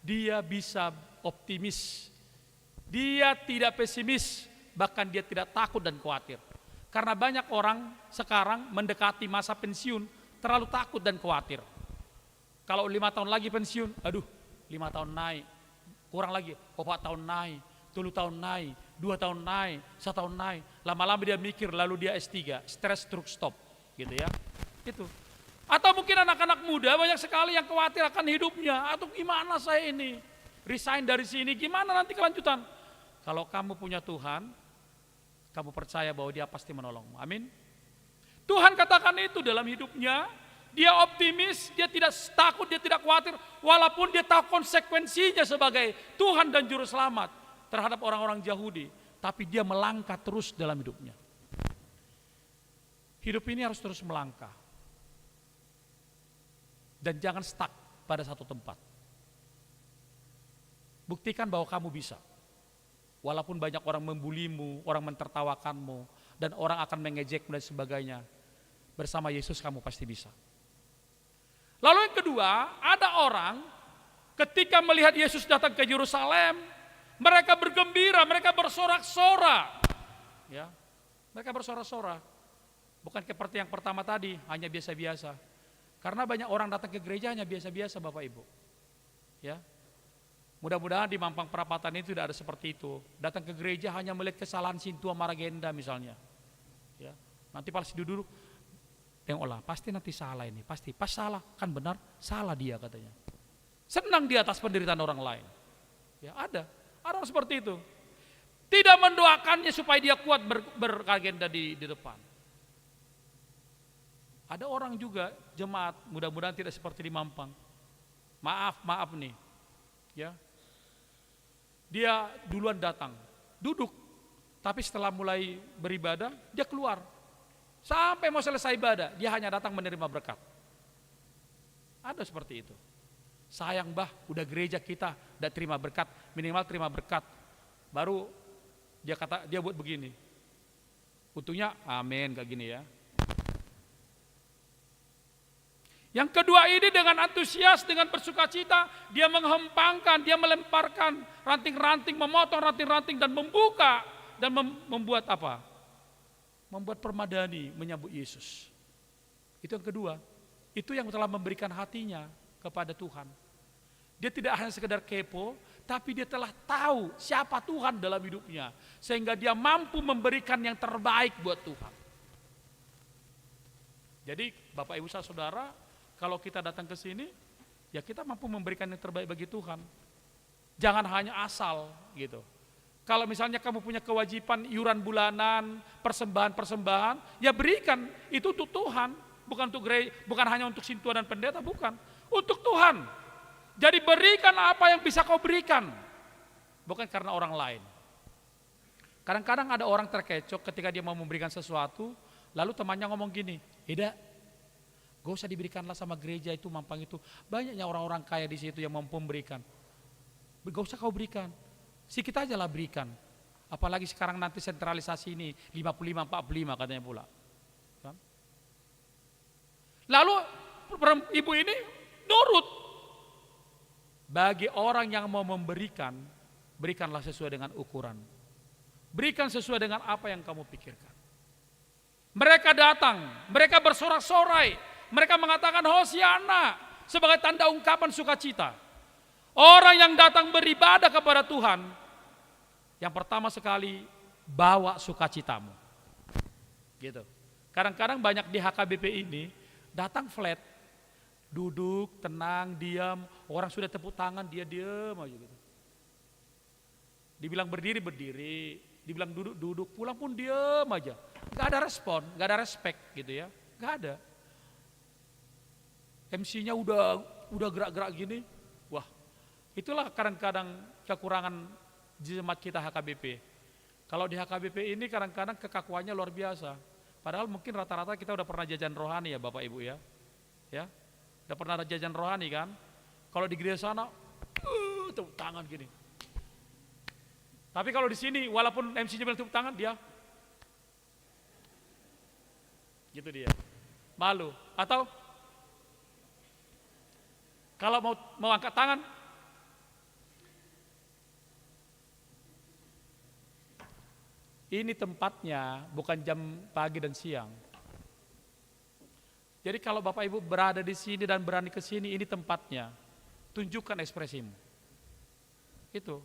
dia bisa optimis. Dia tidak pesimis, bahkan dia tidak takut dan khawatir. Karena banyak orang sekarang mendekati masa pensiun, terlalu takut dan khawatir. Kalau 5 tahun lagi pensiun, aduh 5 tahun naik, kurang lagi 4 tahun naik, 10 tahun naik, 2 tahun naik, 1 tahun naik. Lama-lama dia mikir, lalu dia S3, stres truk stop, gitu ya. Itu. Atau mungkin anak-anak muda banyak sekali yang khawatir akan hidupnya. Atau gimana saya ini, resign dari sini, gimana nanti kelanjutan. Kalau kamu punya Tuhan, kamu percaya bahwa dia pasti menolongmu, amin. Tuhan katakan itu dalam hidupnya. Dia optimis, dia tidak takut, dia tidak khawatir. Walaupun dia tahu konsekuensinya sebagai Tuhan dan Juru Selamat terhadap orang-orang Yahudi. Tapi dia melangkah terus dalam hidupnya. Hidup ini harus terus melangkah. Dan jangan stuck pada satu tempat. Buktikan bahwa kamu bisa. Walaupun banyak orang membulimu, orang mentertawakanmu, dan orang akan mengejekmu dan sebagainya. Bersama Yesus kamu pasti bisa. Lalu yang kedua, ada orang ketika melihat Yesus datang ke Yerusalem, mereka bergembira, mereka bersorak-sorak. Ya, mereka bersorak-sorak. Bukan seperti yang pertama tadi, hanya biasa-biasa. Karena banyak orang datang ke gereja hanya biasa-biasa Bapak Ibu. Ya. Mudah-mudahan di Mampang Perapatan itu tidak ada seperti itu. Datang ke gereja hanya melihat kesalahan Sintua Maragenda misalnya. Ya. Nanti pas duduk, tengoklah, pasti nanti salah ini, pasti pas salah, kan benar, salah dia katanya. Senang di atas penderitaan orang lain. Ya ada orang seperti itu. Tidak mendoakannya supaya dia kuat beragenda di depan. Ada orang juga jemaat, mudah-mudahan tidak seperti di Mampang. Maaf nih, ya. Dia duluan datang, duduk, tapi setelah mulai beribadah, dia keluar. Sampai mau selesai ibadah, dia hanya datang menerima berkat. Ada seperti itu. Sayang bah, udah gereja kita, udah terima berkat, minimal terima berkat. Baru dia buat begini. Untungnya amin kayak gini ya. Yang kedua ini dengan antusias, dengan bersukacita, dia menghempangkan, dia melemparkan ranting-ranting, memotong ranting-ranting dan membuka dan membuat apa? Membuat permadani menyambut Yesus. Itu yang kedua. Itu yang telah memberikan hatinya kepada Tuhan. Dia tidak hanya sekedar kepo, tapi dia telah tahu siapa Tuhan dalam hidupnya. Sehingga dia mampu memberikan yang terbaik buat Tuhan. Jadi Bapak Ibu Saudara, kalau kita datang ke sini, ya kita mampu memberikan yang terbaik bagi Tuhan. Jangan hanya asal gitu. Kalau misalnya kamu punya kewajiban iuran bulanan, persembahan, ya berikan itu untuk Tuhan, bukan untuk gereja, bukan hanya untuk sintua dan pendeta, bukan. Untuk Tuhan. Jadi berikan apa yang bisa kau berikan, bukan karena orang lain. Kadang-kadang ada orang terkecoh ketika dia mau memberikan sesuatu, lalu temannya ngomong gini, "Ida, gak usah diberikanlah sama gereja itu, Mampang itu. Banyaknya orang-orang kaya di situ yang mampu memberikan. Gak usah kau berikan. Sedikit aja lah berikan. Apalagi sekarang nanti sentralisasi ini 55-45 katanya pula." Kan? Lalu ibu ini nurut. Bagi orang yang mau memberikan, berikanlah sesuai dengan ukuran. Berikan sesuai dengan apa yang kamu pikirkan. Mereka datang, mereka bersorak-sorai, mereka mengatakan Hosiana sebagai tanda ungkapan sukacita. Orang yang datang beribadah kepada Tuhan, yang pertama sekali bawa sukacitamu. Gitu. Kadang-kadang banyak di HKBP ini datang flat, duduk, tenang, diam, orang sudah tepuk tangan, dia diam aja gitu. Dibilang berdiri, berdiri, dibilang duduk, duduk, pulang pun diam aja. Gak ada respon, gak ada respect gitu ya, gak ada. MC-nya udah gerak-gerak gini, wah. Itulah kadang-kadang kekurangan jemaat kita HKBP. Kalau di HKBP ini kadang-kadang kekakuannya luar biasa. Padahal mungkin rata-rata kita udah pernah jajan rohani ya Bapak Ibu ya. Ya, udah pernah jajan rohani kan. Kalau di gereja sana, tepuk tangan gini. Tapi kalau di sini walaupun MC-nya bilang tepuk tangan, dia Gitu dia. Malu. Atau kalau mau angkat tangan, ini tempatnya bukan jam pagi dan siang. Jadi kalau Bapak Ibu berada di sini dan berani ke sini, ini tempatnya. Tunjukkan ekspresimu. Itu.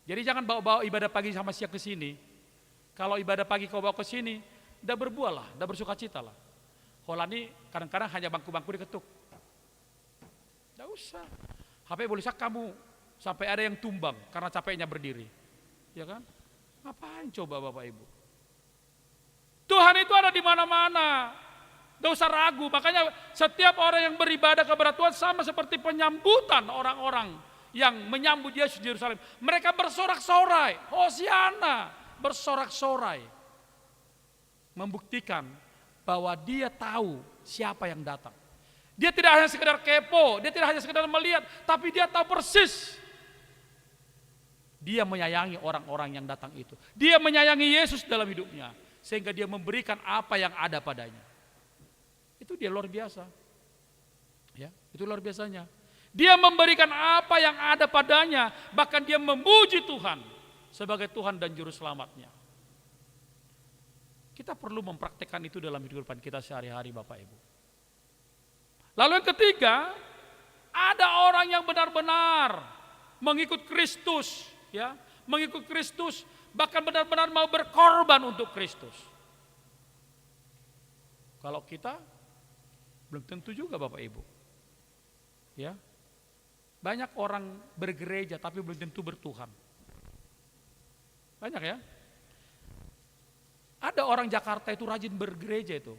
Jadi jangan bawa-bawa ibadah pagi sama siang ke sini. Kalau ibadah pagi kau bawa ke sini, udah berbuah lah, udah bersuka cita lah. Holani kadang-kadang hanya bangku-bangku diketuk. Tidak usah. HP boleh kamu sampai ada yang tumbang karena capeknya berdiri. Ya kan? Ngapain coba Bapak Ibu? Tuhan itu ada di mana-mana. Gak usah ragu, makanya setiap orang yang beribadah kepada Tuhan sama seperti penyambutan orang-orang yang menyambut Yesus di Yerusalem. Mereka bersorak-sorai, Hosiana, bersorak-sorai. Membuktikan bahwa dia tahu siapa yang datang. Dia tidak hanya sekedar kepo, dia tidak hanya sekedar melihat, tapi dia tahu persis. Dia menyayangi orang-orang yang datang itu. Dia menyayangi Yesus dalam hidupnya, sehingga dia memberikan apa yang ada padanya. Itu dia luar biasa. Ya, itu luar biasanya. Dia memberikan apa yang ada padanya, bahkan dia memuji Tuhan sebagai Tuhan dan juru selamatnya. Kita perlu mempraktekkan itu dalam kehidupan kita sehari-hari Bapak Ibu. Lalu yang ketiga, ada orang yang benar-benar mengikut Kristus, ya, mengikut Kristus, bahkan benar-benar mau berkorban untuk Kristus. Kalau kita belum tentu juga Bapak Ibu. Ya. Banyak orang bergereja tapi belum tentu bertuhan. Banyak ya. Ada orang Jakarta itu rajin bergereja itu.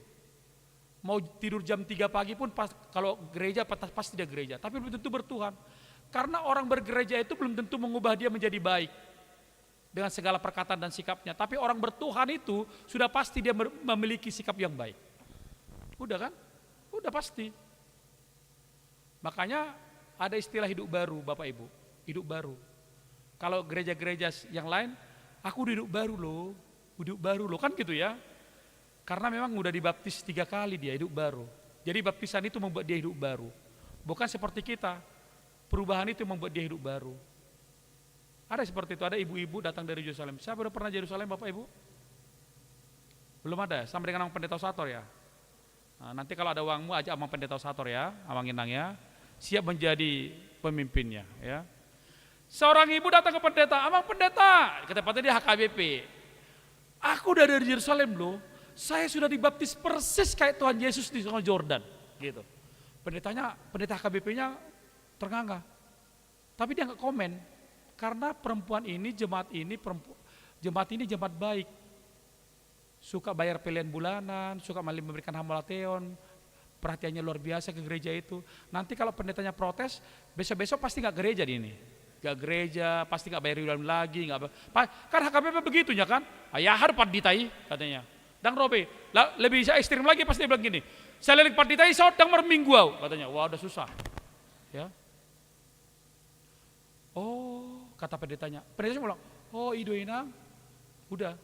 Mau tidur jam 3 pagi pun kalau gereja pasti dia gereja, tapi belum tentu bertuhan. Karena orang bergereja itu belum tentu mengubah dia menjadi baik dengan segala perkataan dan sikapnya. Tapi orang bertuhan itu sudah pasti dia memiliki sikap yang baik. Udah kan? Udah pasti. Makanya ada istilah hidup baru Bapak Ibu. Hidup baru. Kalau gereja-gereja yang lain, aku hidup baru loh. Hidup baru loh, kan gitu ya. Karena memang udah dibaptis 3 kali dia hidup baru. Jadi baptisan itu membuat dia hidup baru. Bukan seperti kita. Perubahan itu membuat dia hidup baru. Ada seperti itu, ada ibu-ibu datang dari Yerusalem. Siapa udah pernah Yerusalem Bapak Ibu? Belum ada, sama dengan Amang Pendeta Sator ya. Nah, nanti kalau ada uangmu ajak Amang Pendeta Sator ya, Amang Inang ya. Siap menjadi pemimpinnya ya. Seorang ibu datang ke pendeta, Amang Pendeta, kata dia HKBP. Aku udah dari Yerusalem loh. Saya sudah dibaptis persis kayak Tuhan Yesus di Sungai Jordan, gitu. Pendeta HKBP-nya ternganga. Tapi dia nggak komen karena perempuan ini jemaat ini jemaat baik. Suka bayar pilihan bulanan, suka memberikan hambalateon, perhatiannya luar biasa ke gereja itu. Nanti kalau pendetanya protes, besok-besok pasti nggak gereja di ini. Gak gereja, pasti gak bayar iuran lagi, kan HKBP begitu ya kan? Ayah harus ditai katanya. Dan Robe, lebih ekstrim lagi pasti dia bilang gini, saya lirik ditai dang mermingguau katanya. Wah udah susah. Ya. Oh, kata pendetanya bilang, oh ido inang, udah.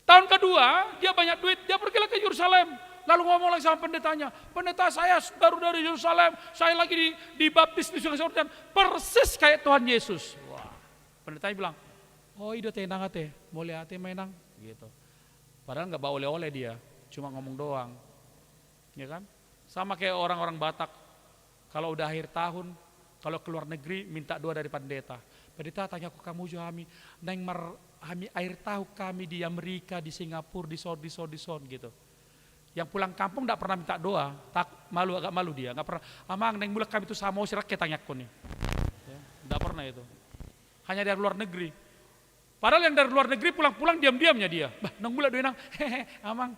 Tahun kedua dia banyak duit, dia pergi lagi ke Yerusalem. Lalu ngomong lagi sama pendetanya, pendeta saya baru dari Yerusalem, saya lagi dibaptis di Sungai Jordan, persis kayak Tuhan Yesus. Wah, pendetanya bilang, oh itu tenang ate, boleh ate menang, gitu. Padahal nggak bawa oleh-oleh dia, cuma ngomong doang, ya kan? Sama kayak orang-orang Batak, kalau udah akhir tahun, kalau keluar negeri minta doa dari pendeta. Pendeta tanya ke kamu kami, neng kami air tahu kami di Amerika, di Singapura, di son gitu. Yang pulang kampung tidak pernah minta doa, agak malu dia, nggak pernah. Amang neng mulak kami itu sama sirak ketanyaku nih, tidak pernah itu. Hanya dari luar negeri. Padahal yang dari luar negeri pulang-pulang diam-diamnya dia. Bah, neng mulak doa nang, amang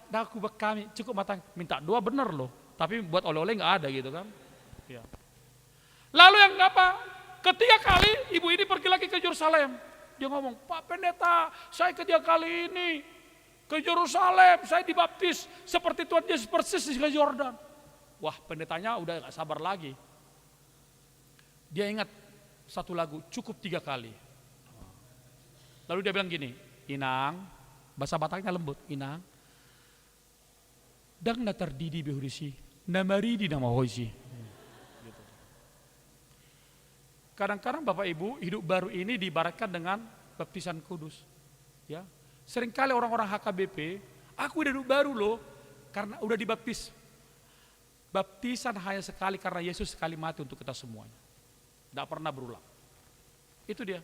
daku bak kami cukup matang, minta doa bener loh. Tapi buat oleh-oleh nggak ada gitu kan. Ya. Lalu yang apa? Ketiga kali ibu ini pergi lagi ke Yerusalem. Dia ngomong, Pak Pendeta, saya ketiga kali ini ke Yerusalem, saya dibaptis seperti Tuhan Yesus persis di Sungai Jordan. Wah, pendetanya udah gak sabar lagi. Dia ingat satu lagu, cukup 3 kali. Lalu dia bilang gini, Inang, bahasa Bataknya lembut, Inang, dang na tardidi behurisi, na maridi na mahoisi. Kadang-kadang Bapak Ibu, hidup baru ini diibaratkan dengan baptisan kudus. Ya, seringkali orang-orang HKBP, aku udah hidup baru loh, karena udah dibaptis. Baptisan hanya sekali karena Yesus sekali mati untuk kita semuanya. Tidak pernah berulang. Itu dia.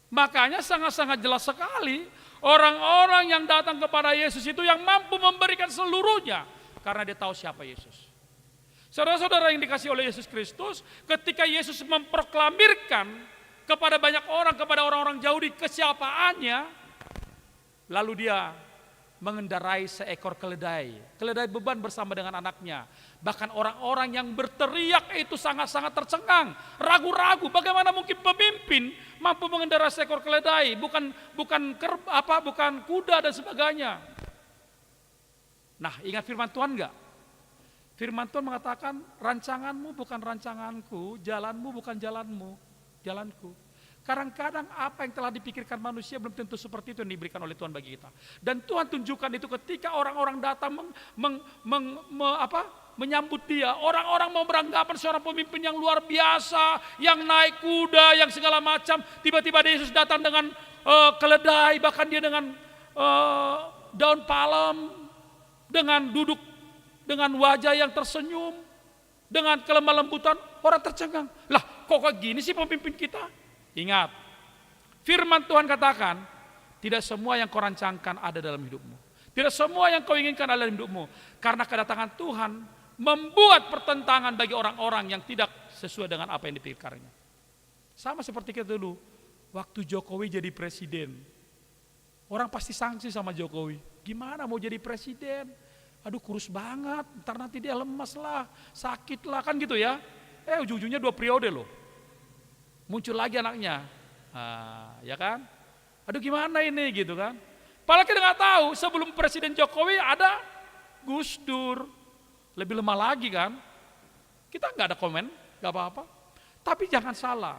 Makanya sangat-sangat jelas sekali orang-orang yang datang kepada Yesus itu yang mampu memberikan seluruhnya karena dia tahu siapa Yesus. Saudara-saudara yang dikasihi oleh Yesus Kristus, ketika Yesus memproklamirkan kepada banyak orang, kepada orang-orang Yahudi kesiapaannya, lalu dia mengendarai seekor keledai beban bersama dengan anaknya. Bahkan orang-orang yang berteriak itu sangat-sangat tercengang, ragu-ragu. Bagaimana mungkin pemimpin mampu mengendarai seekor keledai, bukan kuda dan sebagainya. Nah, ingat firman Tuhan enggak? Firman Tuhan mengatakan, rancanganmu bukan rancanganku, jalanmu bukan jalanku. Kadang-kadang apa yang telah dipikirkan manusia belum tentu seperti itu yang diberikan oleh Tuhan bagi kita. Dan Tuhan tunjukkan itu ketika orang-orang datang menyambut dia. Orang-orang mau beranggapan seorang pemimpin yang luar biasa, yang naik kuda, yang segala macam. Tiba-tiba Yesus datang dengan keledai, bahkan dia dengan daun palem, dengan duduk dengan wajah yang tersenyum, dengan kelemah lembutan, orang tercengang. Lah, kok kayak gini sih pemimpin kita? Ingat, firman Tuhan katakan, tidak semua yang kau rancangkan ada dalam hidupmu. Tidak semua yang kau inginkan ada dalam hidupmu. Karena kedatangan Tuhan membuat pertentangan bagi orang-orang yang tidak sesuai dengan apa yang dipikirkannya. Sama seperti kita dulu, waktu Jokowi jadi presiden. Orang pasti sanksi sama Jokowi. Gimana mau jadi presiden? Aduh kurus banget, ntar nanti dia lemas lah, sakit lah, kan gitu ya. Ujung-ujungnya 2 periode loh. Muncul lagi anaknya, ya kan? Aduh gimana ini gitu kan? Padahal kita nggak tahu sebelum Presiden Jokowi ada Gus Dur, lebih lemah lagi kan? Kita nggak ada komen, nggak apa-apa. Tapi jangan salah,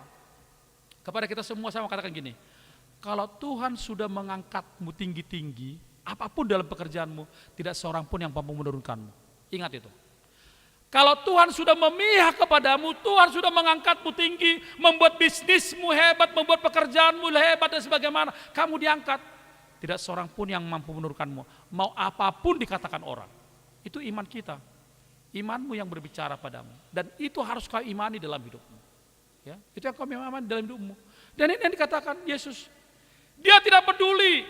kepada kita semua saya mau katakan gini, kalau Tuhan sudah mengangkatmu tinggi-tinggi, apapun dalam pekerjaanmu, tidak seorang pun yang mampu menurunkanmu. Ingat itu. Kalau Tuhan sudah memihak kepadamu, Tuhan sudah mengangkatmu tinggi, membuat bisnismu hebat, membuat pekerjaanmu hebat dan sebagaimana, kamu diangkat. Tidak seorang pun yang mampu menurunkanmu. Mau apapun dikatakan orang. Itu iman kita. Imanmu yang berbicara padamu. Dan itu harus kau imani dalam hidupmu. Ya, itu yang kau imani dalam hidupmu. Dan ini yang dikatakan Yesus. Dia tidak peduli.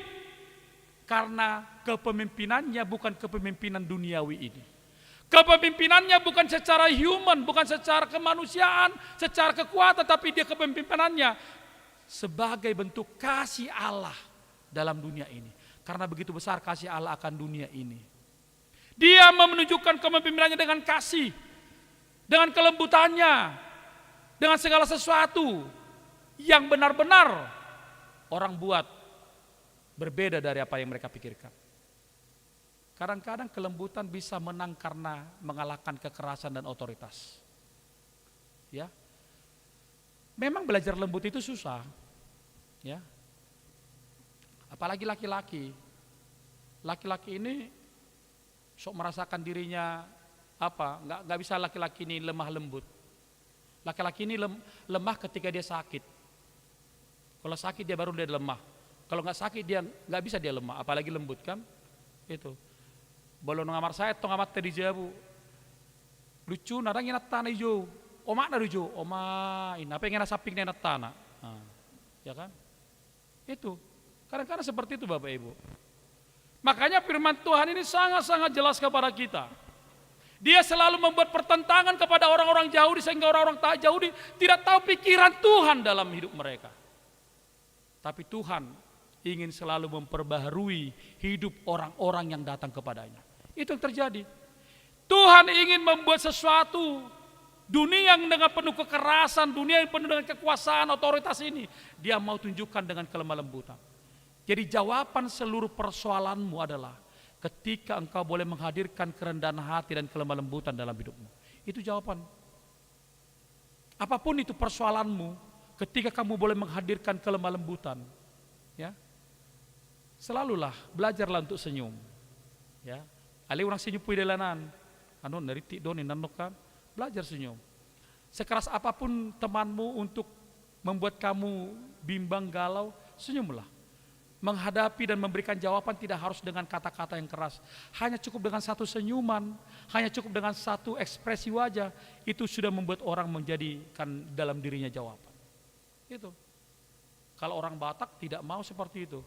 Karena kepemimpinannya bukan kepemimpinan duniawi ini. Kepemimpinannya bukan secara human, bukan secara kemanusiaan, secara kekuatan, tapi dia kepemimpinannya sebagai bentuk kasih Allah dalam dunia ini. Karena begitu besar kasih Allah akan dunia ini. Dia menunjukkan kepemimpinannya dengan kasih, dengan kelembutannya, dengan segala sesuatu yang benar-benar orang buat berbeda dari apa yang mereka pikirkan. Kadang-kadang kelembutan bisa menang karena mengalahkan kekerasan dan otoritas. Ya. Memang belajar lembut itu susah. Ya. Apalagi laki-laki. Laki-laki ini sok merasakan dirinya enggak bisa laki-laki ini lemah lembut. Laki-laki ini lemah ketika dia sakit. Kalau sakit dia baru dia lemah. Kalau nggak sakit dia nggak bisa dia lemah, apalagi lembut kan? Itu. Bolon ngamar saya tong amat tadi jabu. Lucu narang inat tanah hijau. Oma na lucu, oma ini apa yang saping inat tanah. Ya kan? Itu. Kadang-kadang seperti itu Bapak Ibu. Makanya firman Tuhan ini sangat-sangat jelas kepada kita. Dia selalu membuat pertentangan kepada orang-orang Yahudi sehingga orang-orang Yahudi tidak tahu pikiran Tuhan dalam hidup mereka. Tapi Tuhan ingin selalu memperbaharui hidup orang-orang yang datang kepadanya. Itu yang terjadi. Tuhan ingin membuat sesuatu, dunia yang dengan penuh kekerasan, dunia yang penuh dengan kekuasaan, otoritas ini, dia mau tunjukkan dengan kelemah lembutan. Jadi jawaban seluruh persoalanmu adalah ketika engkau boleh menghadirkan kerendahan hati dan kelemah lembutan dalam hidupmu. Itu jawaban. Apapun itu persoalanmu, ketika kamu boleh menghadirkan kelemah lembutan, ya, selalulah belajarlah untuk senyum. Ya, Ale orang senyum pui delanan. Anu neriti doni nanok kan. Belajar senyum. Sekeras apapun temanmu untuk membuat kamu bimbang galau, senyumlah. Menghadapi dan memberikan jawaban tidak harus dengan kata-kata yang keras. Hanya cukup dengan satu senyuman, hanya cukup dengan satu ekspresi wajah, itu sudah membuat orang menjadikan dalam dirinya jawaban. Itu. Kalau orang Batak tidak mau seperti itu.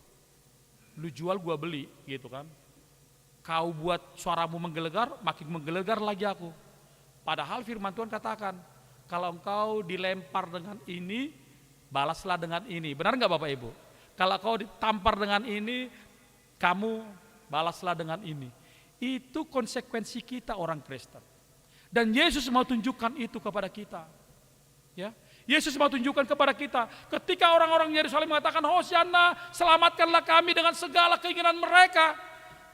Lu jual gua beli, gitu kan. Kau buat suaramu menggelegar, makin menggelegar lagi aku. Padahal firman Tuhan katakan, kalau engkau dilempar dengan ini, balaslah dengan ini. Benar nggak Bapak Ibu? Kalau kau ditampar dengan ini, kamu balaslah dengan ini. Itu konsekuensi kita orang Kristen. Dan Yesus mau tunjukkan itu kepada kita. Ya, Yesus mau tunjukkan kepada kita. Ketika orang-orang Yerusalem mengatakan, Hosianna, selamatkanlah kami dengan segala keinginan mereka.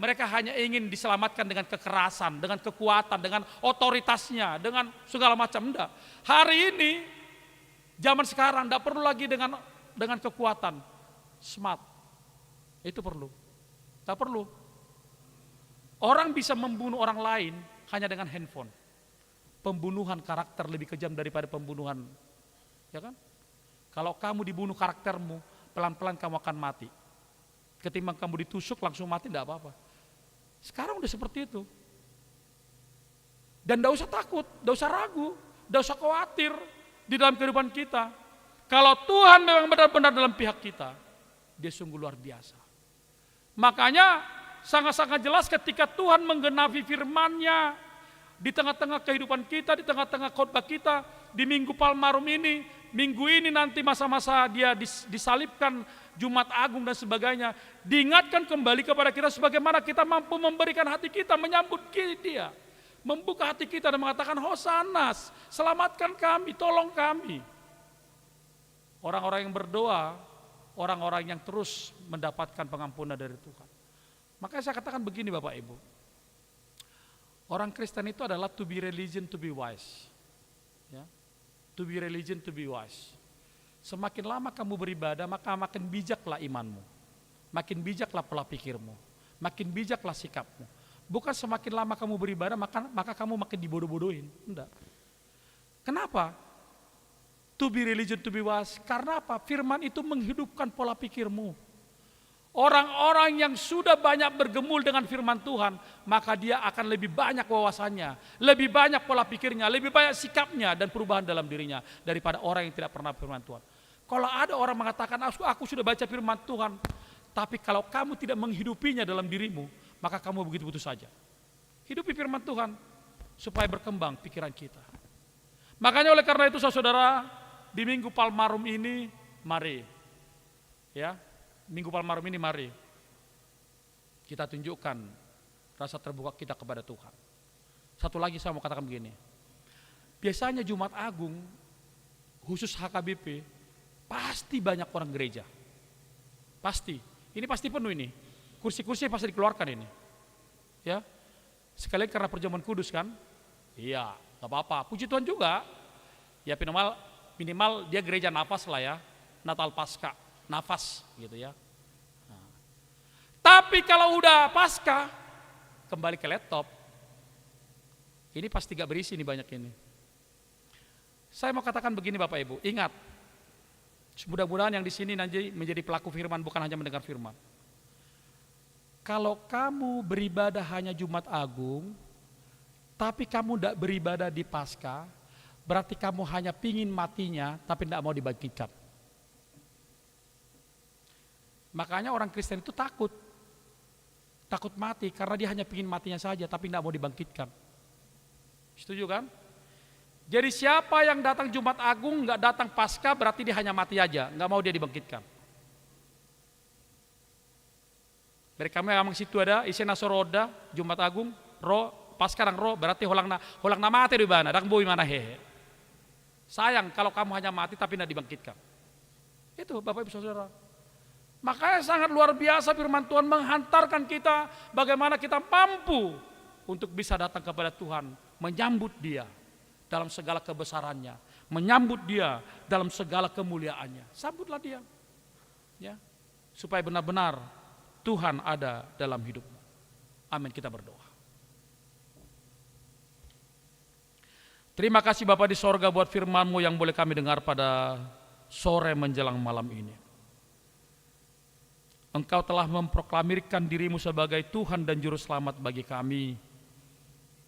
Mereka hanya ingin diselamatkan dengan kekerasan, dengan kekuatan, dengan otoritasnya, dengan segala macam. Enggak. Hari ini, zaman sekarang tidak perlu lagi dengan kekuatan. Smart, itu perlu. Tak perlu. Orang bisa membunuh orang lain hanya dengan handphone. Pembunuhan karakter lebih kejam daripada pembunuhan, ya kan? Kalau kamu dibunuh karaktermu, pelan-pelan kamu akan mati. Ketimbang kamu ditusuk langsung mati, tidak apa-apa. Sekarang udah seperti itu. Dan tidak usah takut, tidak usah ragu, tidak usah khawatir di dalam kehidupan kita. Kalau Tuhan memang benar-benar dalam pihak kita, Dia sungguh luar biasa. Makanya sangat-sangat jelas ketika Tuhan menggenapi firman-Nya di tengah-tengah kehidupan kita, di tengah-tengah khotbah kita, di Minggu Palmarum ini, minggu ini nanti masa-masa Dia disalibkan, Jumat Agung dan sebagainya, diingatkan kembali kepada kita sebagaimana kita mampu memberikan hati kita, menyambut Dia, membuka hati kita dan mengatakan, Hosanas, selamatkan kami, tolong kami. Orang-orang yang berdoa, orang-orang yang terus mendapatkan pengampunan dari Tuhan. Makanya saya katakan begini Bapak Ibu, orang Kristen itu adalah to be religion to be wise. Ya. To be religion to be wise. Semakin lama kamu beribadah, maka makin bijaklah imanmu, makin bijaklah pola pikirmu, makin bijaklah sikapmu. Bukan semakin lama kamu beribadah, maka kamu makin dibodoh-bodohin. Enggak. Kenapa? To be religion to be wise. Karena apa? Firman itu menghidupkan pola pikirmu. Orang-orang yang sudah banyak bergemul dengan firman Tuhan, maka dia akan lebih banyak wawasannya, lebih banyak pola pikirnya, lebih banyak sikapnya dan perubahan dalam dirinya daripada orang yang tidak pernah firman Tuhan. Kalau ada orang mengatakan, aku sudah baca firman Tuhan, tapi kalau kamu tidak menghidupinya dalam dirimu, maka kamu begitu-begitu saja. Hidupi firman Tuhan supaya berkembang pikiran kita. Makanya oleh karena itu saudara, di Minggu Palmarum ini, mari, ya, Minggu Palmarum ini mari kita tunjukkan rasa terbuka kita kepada Tuhan. Satu lagi saya mau katakan begini, biasanya Jumat Agung, khusus HKBP, pasti banyak orang gereja, pasti, ini pasti penuh ini, kursi-kursi pasti dikeluarkan ini, ya, sekalian karena perjamuan kudus kan, iya, gak apa-apa, puji Tuhan juga, ya minimal dia gereja nafas lah ya, Natal Paskah, nafas gitu ya. Nah. Tapi kalau udah Paskah, kembali ke laptop, ini pasti gak berisi nih banyak ini. Saya mau katakan begini Bapak Ibu, ingat, mudah-mudahan yang di sini nanti menjadi pelaku firman bukan hanya mendengar firman. Kalau kamu beribadah hanya Jumat Agung, tapi kamu tidak beribadah di Paskah, berarti kamu hanya pingin matinya, tapi tidak mau dibangkitkan. Makanya orang Kristen itu takut mati, karena dia hanya pingin matinya saja, tapi tidak mau dibangkitkan. Setuju kan? Jadi siapa yang datang Jumat Agung, nggak datang Paskah, berarti dia hanya mati aja, nggak mau dia dibangkitkan. Dari kami memang situ ada, isena soroda, Jumat Agung, Paskah rang berarti holang na mati di mana, dang bui mana hehe. Sayang kalau kamu hanya mati tapi tidak dibangkitkan. Itu Bapak Ibu Saudara. Makanya sangat luar biasa firman Tuhan menghantarkan kita bagaimana kita mampu untuk bisa datang kepada Tuhan, menyambut Dia dalam segala kebesarannya, menyambut Dia dalam segala kemuliaannya. Sambutlah Dia. Ya. Supaya benar-benar Tuhan ada dalam hidupmu. Amin, kita berdoa. Terima kasih Bapa di sorga buat firman-Mu yang boleh kami dengar pada sore menjelang malam ini. Engkau telah memproklamirkan diri-Mu sebagai Tuhan dan Juru Selamat bagi kami,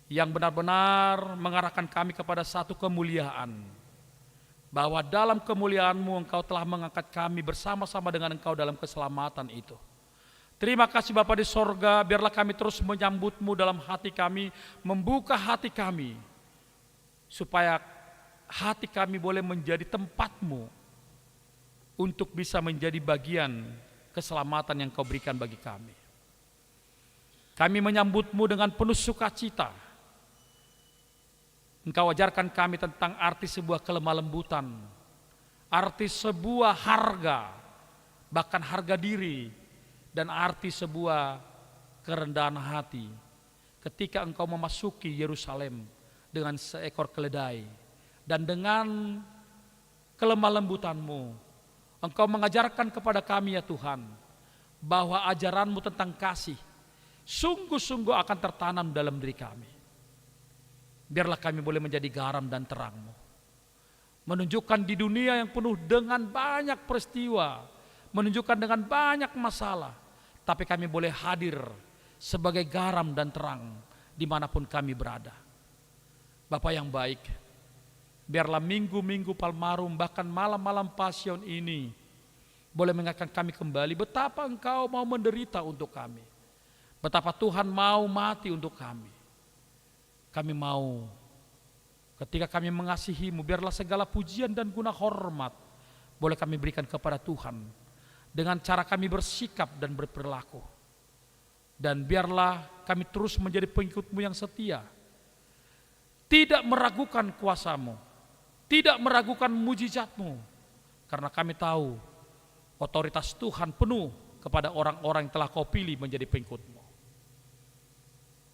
yang benar-benar mengarahkan kami kepada satu kemuliaan, bahwa dalam kemuliaan-Mu Engkau telah mengangkat kami bersama-sama dengan Engkau dalam keselamatan itu. Terima kasih Bapa di sorga, biarlah kami terus menyambut-Mu dalam hati kami, membuka hati kami, supaya hati kami boleh menjadi tempat-Mu untuk bisa menjadi bagian keselamatan yang Kau berikan bagi kami. Kami menyambut-Mu dengan penuh sukacita. Engkau ajarkan kami tentang arti sebuah kelemah lembutan, arti sebuah harga, bahkan harga diri, dan arti sebuah kerendahan hati ketika Engkau memasuki Yerusalem dengan seekor keledai, dan dengan kelemah lembutan-Mu Engkau mengajarkan kepada kami ya Tuhan, bahwa ajaran-Mu tentang kasih sungguh-sungguh akan tertanam dalam diri kami. Biarlah kami boleh menjadi garam dan terang-Mu, menunjukkan di dunia yang penuh dengan banyak peristiwa, menunjukkan dengan banyak masalah, tapi kami boleh hadir sebagai garam dan terang dimanapun kami berada. Bapa yang baik, biarlah minggu-minggu Palmarum, bahkan malam-malam Pasion ini boleh mengingatkan kami kembali betapa Engkau mau menderita untuk kami, betapa Tuhan mau mati untuk kami. Kami mau, ketika kami mengasihi-Mu, biarlah segala pujian dan guna hormat boleh kami berikan kepada Tuhan dengan cara kami bersikap dan berperilaku. Dan biarlah kami terus menjadi pengikut-Mu yang setia, tidak meragukan kuasa-Mu, tidak meragukan mujizat-Mu, karena kami tahu otoritas Tuhan penuh kepada orang-orang yang telah Kau pilih menjadi pengikut-Mu.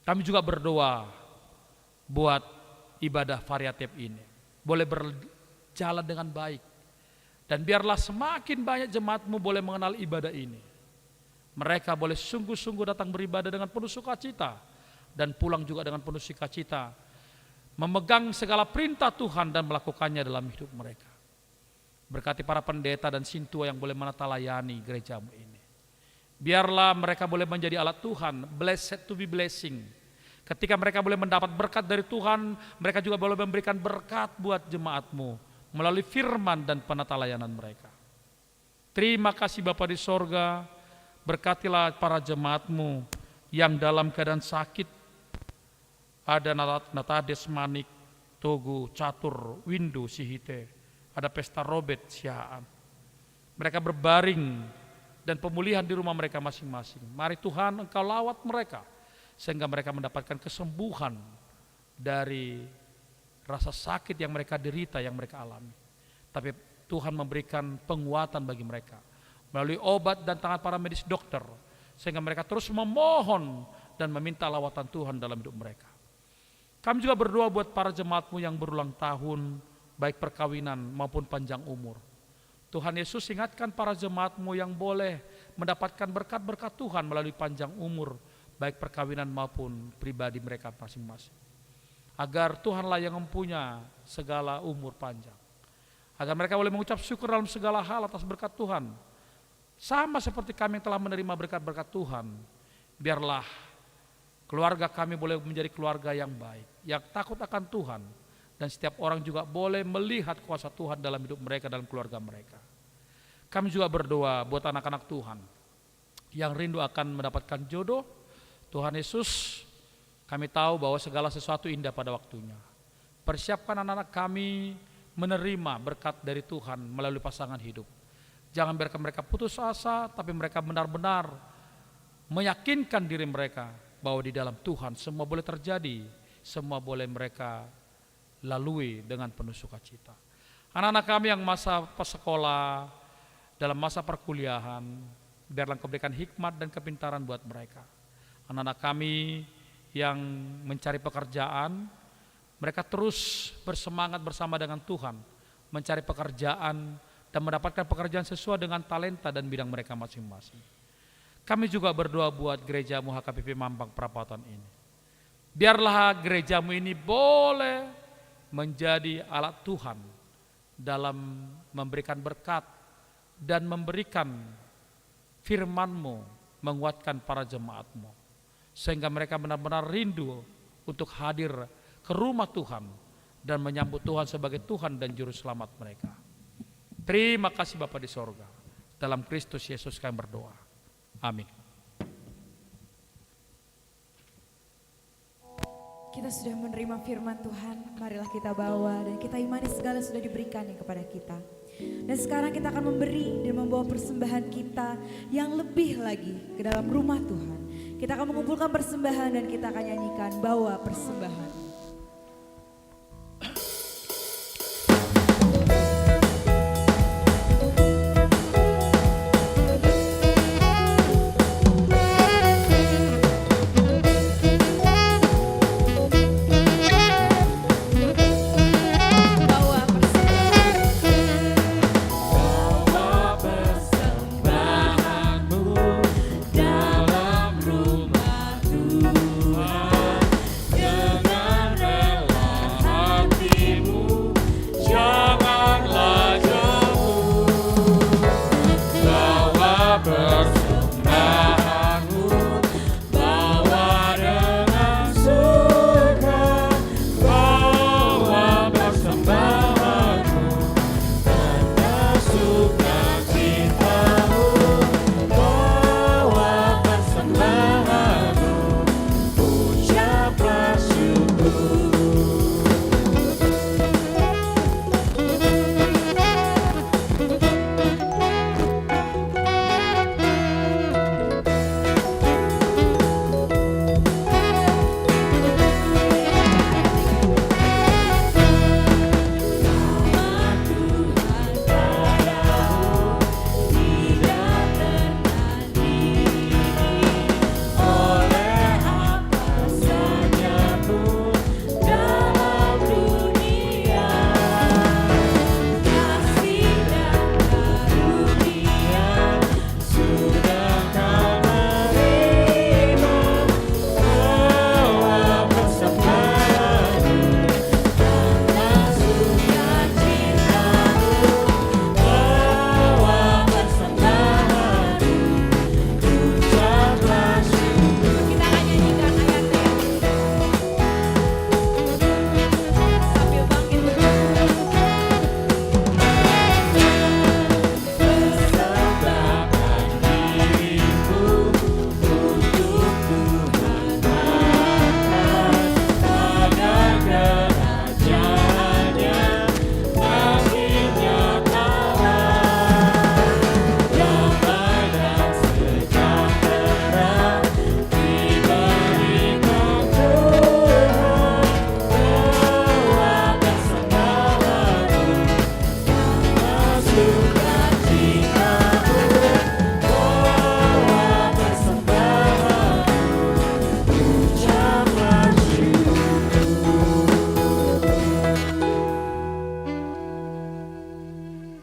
Kami juga berdoa buat ibadah variatif ini boleh berjalan dengan baik, dan biarlah semakin banyak jemaat-Mu boleh mengenal ibadah ini. Mereka boleh sungguh-sungguh datang beribadah dengan penuh sukacita dan pulang juga dengan penuh sukacita, memegang segala perintah Tuhan dan melakukannya dalam hidup mereka. Berkati para pendeta dan sintua yang boleh menata layani gereja-Mu ini. Biarlah mereka boleh menjadi alat Tuhan, blessed to be blessing. Ketika mereka boleh mendapat berkat dari Tuhan, mereka juga boleh memberikan berkat buat jemaat-Mu melalui firman dan penata layanan mereka. Terima kasih Bapa di sorga, berkatilah para jemaat-Mu yang dalam keadaan sakit. Ada Natades Manik, Togu, Catur, Windu, Sihite, ada Pesta Robet, Sihaan. Mereka berbaring dan pemulihan di rumah mereka masing-masing. Mari Tuhan Engkau lawat mereka, sehingga mereka mendapatkan kesembuhan dari rasa sakit yang mereka derita, yang mereka alami. Tapi Tuhan memberikan penguatan bagi mereka melalui obat dan tangan para medis dokter, sehingga mereka terus memohon dan meminta lawatan Tuhan dalam hidup mereka. Kami juga berdoa buat para jemaat-Mu yang berulang tahun, baik perkawinan maupun panjang umur. Tuhan Yesus ingatkan para jemaat-Mu yang boleh mendapatkan berkat-berkat Tuhan melalui panjang umur, baik perkawinan maupun pribadi mereka masing-masing. Agar Tuhanlah yang mempunyai segala umur panjang. Agar mereka boleh mengucap syukur dalam segala hal atas berkat Tuhan. Sama seperti kami yang telah menerima berkat-berkat Tuhan, biarlah keluarga kami boleh menjadi keluarga yang baik, yang takut akan Tuhan, dan setiap orang juga boleh melihat kuasa Tuhan dalam hidup mereka, dalam keluarga mereka. Kami juga berdoa buat anak-anak Tuhan yang rindu akan mendapatkan jodoh. Tuhan Yesus, kami tahu bahwa segala sesuatu indah pada waktunya. Persiapkan anak-anak kami menerima berkat dari Tuhan melalui pasangan hidup. Jangan biarkan mereka putus asa, tapi mereka benar-benar meyakinkan diri mereka bahwa di dalam Tuhan semua boleh terjadi, semua boleh mereka lalui dengan penuh sukacita. Anak-anak kami yang masa sekolah, dalam masa perkuliahan, biarlah Engkau berikan hikmat dan kepintaran buat mereka. Anak-anak kami yang mencari pekerjaan, mereka terus bersemangat bersama dengan Tuhan, mencari pekerjaan dan mendapatkan pekerjaan sesuai dengan talenta dan bidang mereka masing-masing. Kami juga berdoa buat gereja-Mu HKBP Mampang Perapatan ini. Biarlah gereja-Mu ini boleh menjadi alat Tuhan dalam memberikan berkat dan memberikan firman-Mu, menguatkan para jemaat-Mu, sehingga mereka benar-benar rindu untuk hadir ke rumah Tuhan dan menyambut Tuhan sebagai Tuhan dan Juru Selamat mereka. Terima kasih Bapa di sorga. Dalam Kristus Yesus kami berdoa. Amin. Kita sudah menerima firman Tuhan, marilah kita bawa dan kita imani segala sudah diberikannya kepada kita. Dan sekarang kita akan memberi dan membawa persembahan kita yang lebih lagi ke dalam rumah Tuhan. Kita akan mengumpulkan persembahan dan kita akan nyanyikan bawa persembahan.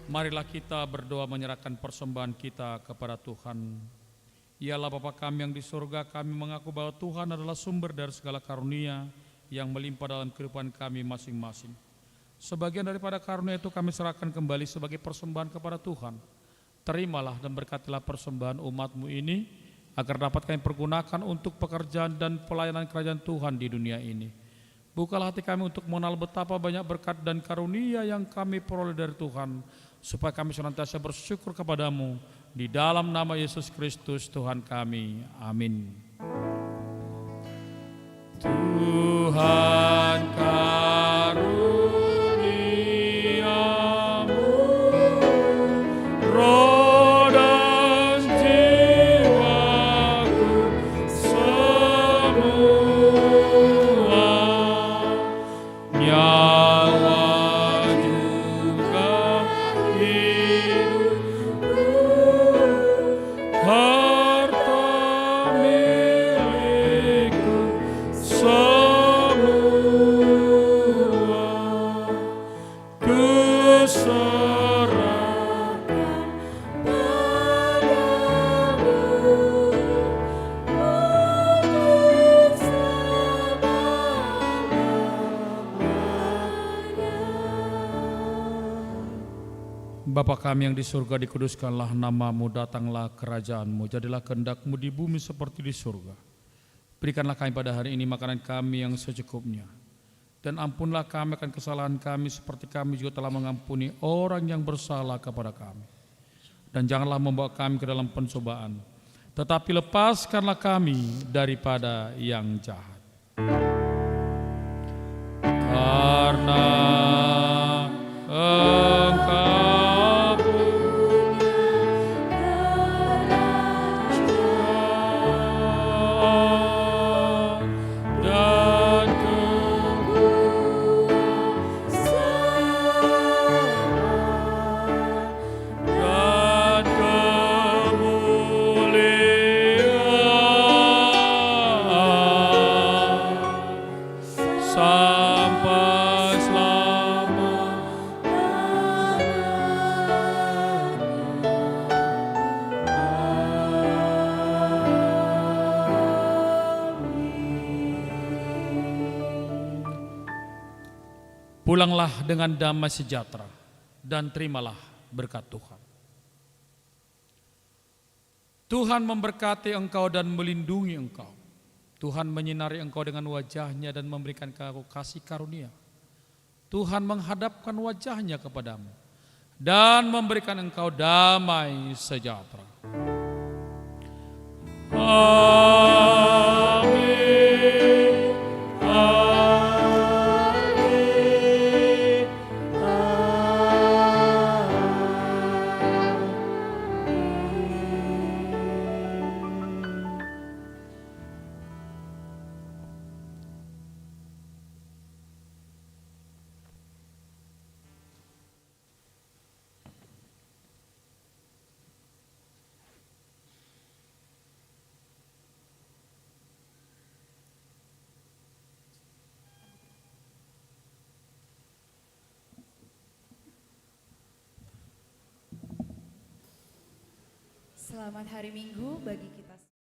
Marilah kita berdoa menyerahkan persembahan kita kepada Tuhan. Ialah Bapa kami yang di surga, kami mengaku bahwa Tuhan adalah sumber dari segala karunia yang melimpah dalam kehidupan kami masing-masing. Sebagian daripada karunia itu kami serahkan kembali sebagai persembahan kepada Tuhan. Terimalah dan berkatilah persembahan umat-Mu ini, agar dapat kami pergunakan untuk pekerjaan dan pelayanan kerajaan Tuhan di dunia ini. Bukalah hati kami untuk mengenal betapa banyak berkat dan karunia yang kami peroleh dari Tuhan, supaya kami senantiasa bersyukur kepadamu, di dalam nama Yesus Kristus Tuhan kami. Amin. Tuhan karuniamu, roh dan jiwaku semua, nyawa juga hidupku, harta milikku semua. Bapa kami yang di surga, dikuduskanlah namamu, datanglah kerajaanmu, jadilah kehendakmu di bumi seperti di surga. Berikanlah kami pada hari ini makanan kami yang secukupnya. Dan ampunlah kami akan kesalahan kami seperti kami juga telah mengampuni orang yang bersalah kepada kami. Dan janganlah membawa kami ke dalam pencobaan, tetapi lepaskanlah kami daripada yang jahat. Karena Engkau dan sampai pulanglah dengan damai sejahtera dan terimalah berkat Tuhan. Tuhan memberkati engkau dan melindungi engkau. Tuhan menyinari engkau dengan wajahnya dan memberikan engkau kasih karunia. Tuhan menghadapkan wajahnya kepadamu dan memberikan engkau damai sejahtera. Amin. Selamat hari Minggu bagi kita.